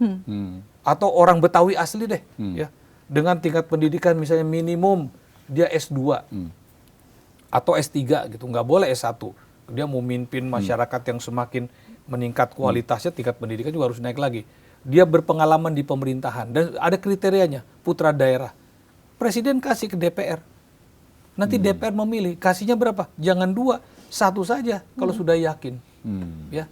Atau orang Betawi asli deh, ya. Dengan tingkat pendidikan misalnya minimum dia S2 atau S3 gitu, nggak boleh S1. Dia mau mimpin masyarakat yang semakin meningkat kualitasnya, tingkat pendidikan juga harus naik lagi. Dia berpengalaman di pemerintahan dan ada kriterianya, putra daerah. Presiden kasih ke DPR. Nanti DPR memilih, kasihnya berapa? Jangan 2, 1 saja kalau sudah yakin. Ya.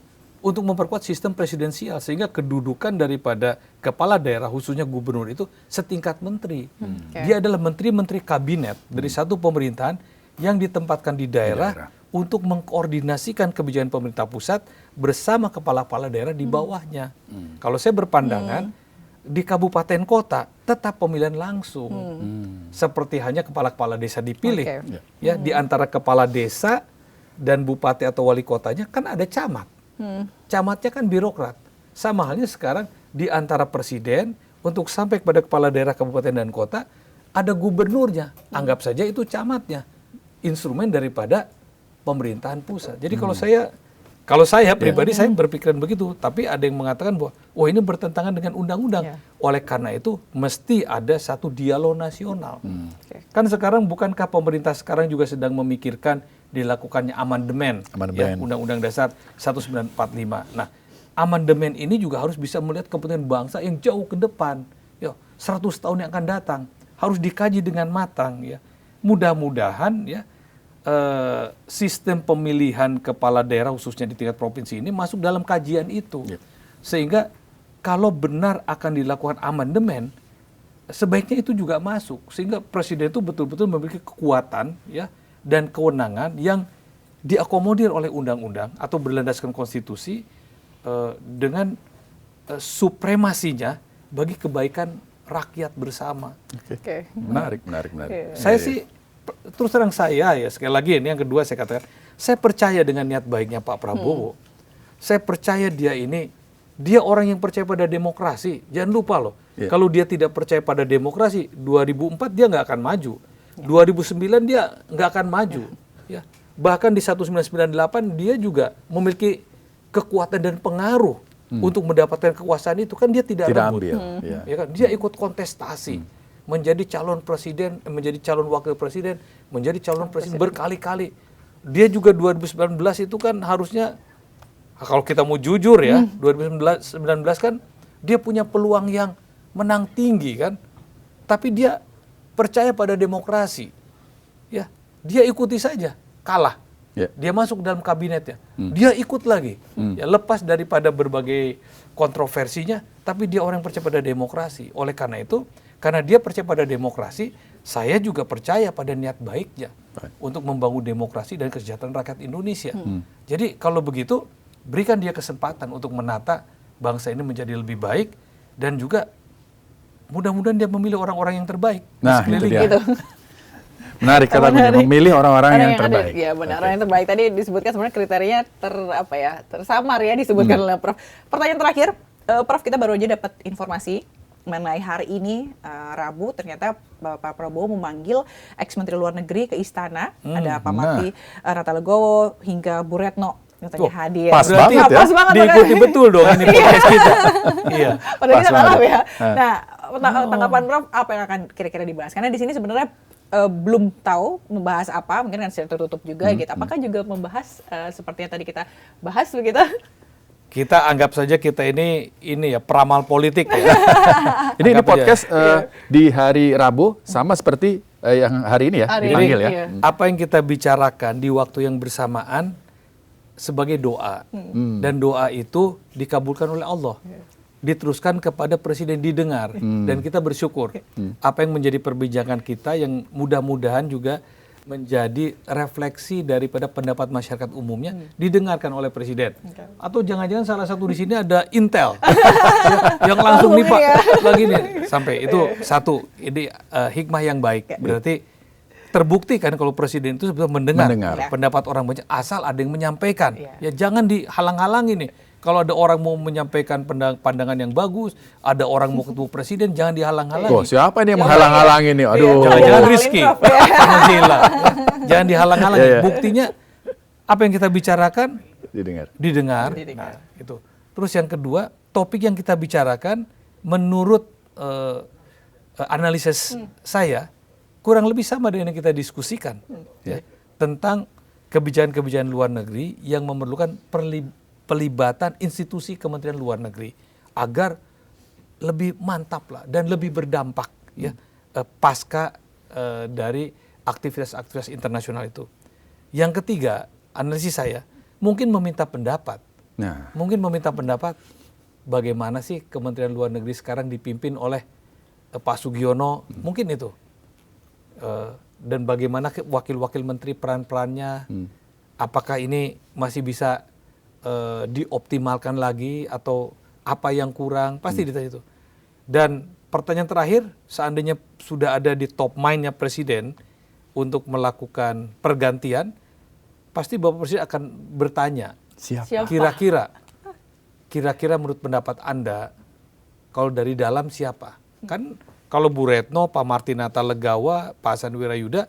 Untuk memperkuat sistem presidensial sehingga kedudukan daripada kepala daerah khususnya gubernur itu setingkat menteri. Dia adalah menteri-menteri kabinet dari satu pemerintahan yang ditempatkan di daerah untuk mengkoordinasikan kebijakan pemerintah pusat bersama kepala-kepala daerah di bawahnya. Kalau saya berpandangan di kabupaten kota tetap pemilihan langsung. Seperti hanya kepala-kepala desa dipilih. Ya, di antara kepala desa dan bupati atau wali kotanya kan ada camat. Camatnya kan birokrat. Sama halnya sekarang di antara presiden untuk sampai kepada kepala daerah kabupaten dan kota ada gubernurnya. Anggap saja itu camatnya. Instrumen daripada pemerintahan pusat. Jadi kalau saya pribadi saya berpikiran begitu, tapi ada yang mengatakan bahwa ini bertentangan dengan undang-undang. Oleh karena itu mesti ada satu dialog nasional. Kan sekarang bukankah pemerintah sekarang juga sedang memikirkan dilakukannya amandemen. Ya, Undang-Undang Dasar 1945. Nah, amandemen ini juga harus bisa melihat kepentingan bangsa yang jauh ke depan. 100 tahun yang akan datang harus dikaji dengan matang. Ya. Mudah-mudahan ya sistem pemilihan kepala daerah khususnya di tingkat provinsi ini masuk dalam kajian itu. Sehingga kalau benar akan dilakukan amandemen, sebaiknya itu juga masuk. Sehingga presiden itu betul-betul memiliki kekuatan ya dan kewenangan yang diakomodir oleh undang-undang atau berlandaskan konstitusi dengan supremasinya bagi kebaikan rakyat bersama. Menarik. Saya sih terus terang saya ya sekali lagi ini yang kedua saya katakan saya percaya dengan niat baiknya Pak Prabowo. Saya percaya dia orang yang percaya pada demokrasi. Jangan lupa loh, kalau dia tidak percaya pada demokrasi, 2004 dia nggak akan maju. 2009 dia nggak akan maju. Ya. Bahkan di 1998 dia juga memiliki kekuatan dan pengaruh untuk mendapatkan kekuasaan itu. Kan dia tidak rebut. Ya kan? Dia ikut kontestasi. Menjadi calon presiden, menjadi calon wakil presiden, menjadi calon presiden berkali-kali. Dia juga 2019 itu kan harusnya, kalau kita mau jujur ya, 2019 kan dia punya peluang yang menang tinggi kan. Tapi dia percaya pada demokrasi, ya dia ikuti saja, kalah, dia masuk dalam kabinetnya, dia ikut lagi, ya lepas daripada berbagai kontroversinya, tapi dia orang yang percaya pada demokrasi. Oleh karena itu, karena dia percaya pada demokrasi, saya juga percaya pada niat baiknya untuk membangun demokrasi dan kesejahteraan rakyat Indonesia. Jadi kalau begitu, berikan dia kesempatan untuk menata bangsa ini menjadi lebih baik dan juga mudah-mudahan dia memilih orang-orang yang terbaik. Nah, itu dia. Gitu. Menarik kata memilih orang-orang yang terbaik. Ya benar, orang yang terbaik. Tadi disebutkan sebenarnya kriterianya tersamar ya disebutkan oleh Prof. Pertanyaan terakhir, Prof, kita baru aja dapat informasi mengenai hari ini Rabu ternyata Pak Prabowo memanggil ex-menteri luar negeri ke istana. Ada Pak Marty Natalegowo hingga Bu Retno katanya hadir. Pas banget ya. Pas banget, diikuti betul dong ini podcast kita. Padahal kita kalah ya. Nah, tanggapan Prof apa yang akan kira-kira dibahas? Karena di sini sebenarnya belum tahu membahas apa, mungkin kan secara tertutup juga gitu. Apakah juga membahas seperti yang tadi kita bahas begitu? Kita anggap saja kita ini ya peramal politik ya. Ini Anggap podcast aja. di hari Rabu sama seperti yang hari ini ya, Hari dipanggil ini, ya. iya. Apa yang kita bicarakan di waktu yang bersamaan sebagai doa. Dan doa itu dikabulkan oleh Allah. Diteruskan kepada presiden, didengar. Dan kita bersyukur. Apa yang menjadi perbincangan kita yang mudah-mudahan juga menjadi refleksi daripada pendapat masyarakat umumnya didengarkan oleh presiden. Atau jangan-jangan salah satu di sini ada intel yang langsung nih Pak lagi nih sampai itu satu ini hikmah yang baik. Berarti terbukti kan kalau presiden itu sebetulnya mendengar pendapat orang banyak asal ada yang menyampaikan. Ya jangan dihalang-halangi nih. Kalau ada orang mau menyampaikan pandangan yang bagus, ada orang mau ketemu presiden, jangan dihalang-halangi. Oh, siapa ini yang menghalang-halangi nih? Aduh. Jangan-jangan Halalin, Rizky, Prof, ya. sama Sheila. Jangan dihalang-halangi. Iya, iya. Buktinya apa yang kita bicarakan Didengar. didengar. Nah, itu. Terus yang kedua, topik yang kita bicarakan menurut analisis saya kurang lebih sama dengan yang kita diskusikan ya, tentang kebijakan-kebijakan luar negeri yang memerlukan pelibatan institusi Kementerian Luar Negeri agar lebih mantap lah dan lebih berdampak ya pasca dari aktivitas-aktivitas internasional itu. Yang ketiga, analisis saya mungkin meminta pendapat. Mungkin meminta pendapat bagaimana sih Kementerian Luar Negeri sekarang dipimpin oleh Pak Sugiono, mungkin itu. Dan bagaimana wakil-wakil menteri peran-perannya, apakah ini masih bisa dioptimalkan lagi atau apa yang kurang, pasti ditanya itu. Dan pertanyaan terakhir, seandainya sudah ada di top mind-nya presiden untuk melakukan pergantian, pasti Bapak Presiden akan bertanya, Siapa? kira-kira menurut pendapat Anda, kalau dari dalam siapa? Kan kalau Bu Retno, Pak Martinata Legawa, Pak Hasan Wirayuda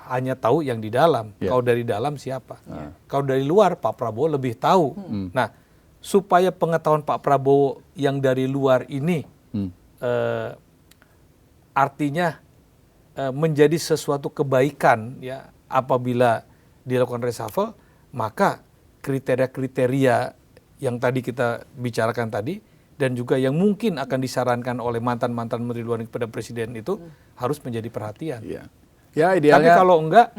hanya tahu yang di dalam. Kalau dari dalam siapa? Kalau dari luar Pak Prabowo lebih tahu. Nah, supaya pengetahuan Pak Prabowo yang dari luar ini artinya menjadi sesuatu kebaikan ya apabila dilakukan reshuffle, maka kriteria-kriteria yang tadi kita bicarakan tadi dan juga yang mungkin akan disarankan oleh mantan-mantan Menteri Luar Negeri kepada Presiden itu harus menjadi perhatian. Ya, idealnya. Tapi kalau enggak,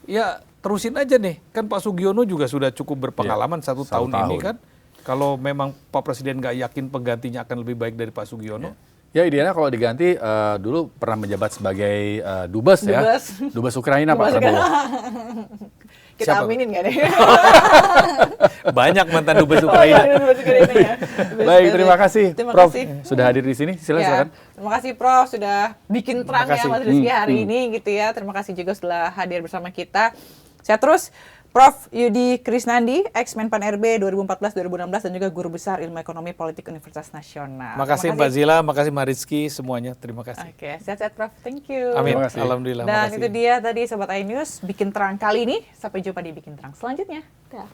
ya terusin aja nih. Kan Pak Sugiono juga sudah cukup berpengalaman satu tahun ini kan. Kalau memang Pak Presiden nggak yakin penggantinya akan lebih baik dari Pak Sugiono. Ya idealnya kalau diganti dulu pernah menjabat sebagai dubes ya. Dubes Ukraina Pak Prabowo. Kita Siapa? aminin nggak deh? Banyak mantan dubes Ukraina. Baik, terima kasih Terima Prof kasih. sudah hadir di sini. Silakan. Terima kasih Prof sudah bikin terang ya kasih. Mas Rizky hari ini gitu ya. Terima kasih juga sudah hadir bersama kita. Saya terus Prof Yudi Krisnandi, ex-Menpan RB 2014-2016 dan juga Guru Besar Ilmu Ekonomi Politik Universitas Nasional. Makasih Mbak Zila, makasih Mbak Rizky, semuanya. Terima kasih. Oke, sehat-sehat Prof. Thank you. Amin. Terima kasih. Alhamdulillah. Dan makasih. itu dia tadi Sobat iNews Bikin Terang kali ini. Sampai jumpa di Bikin Terang selanjutnya. Dah.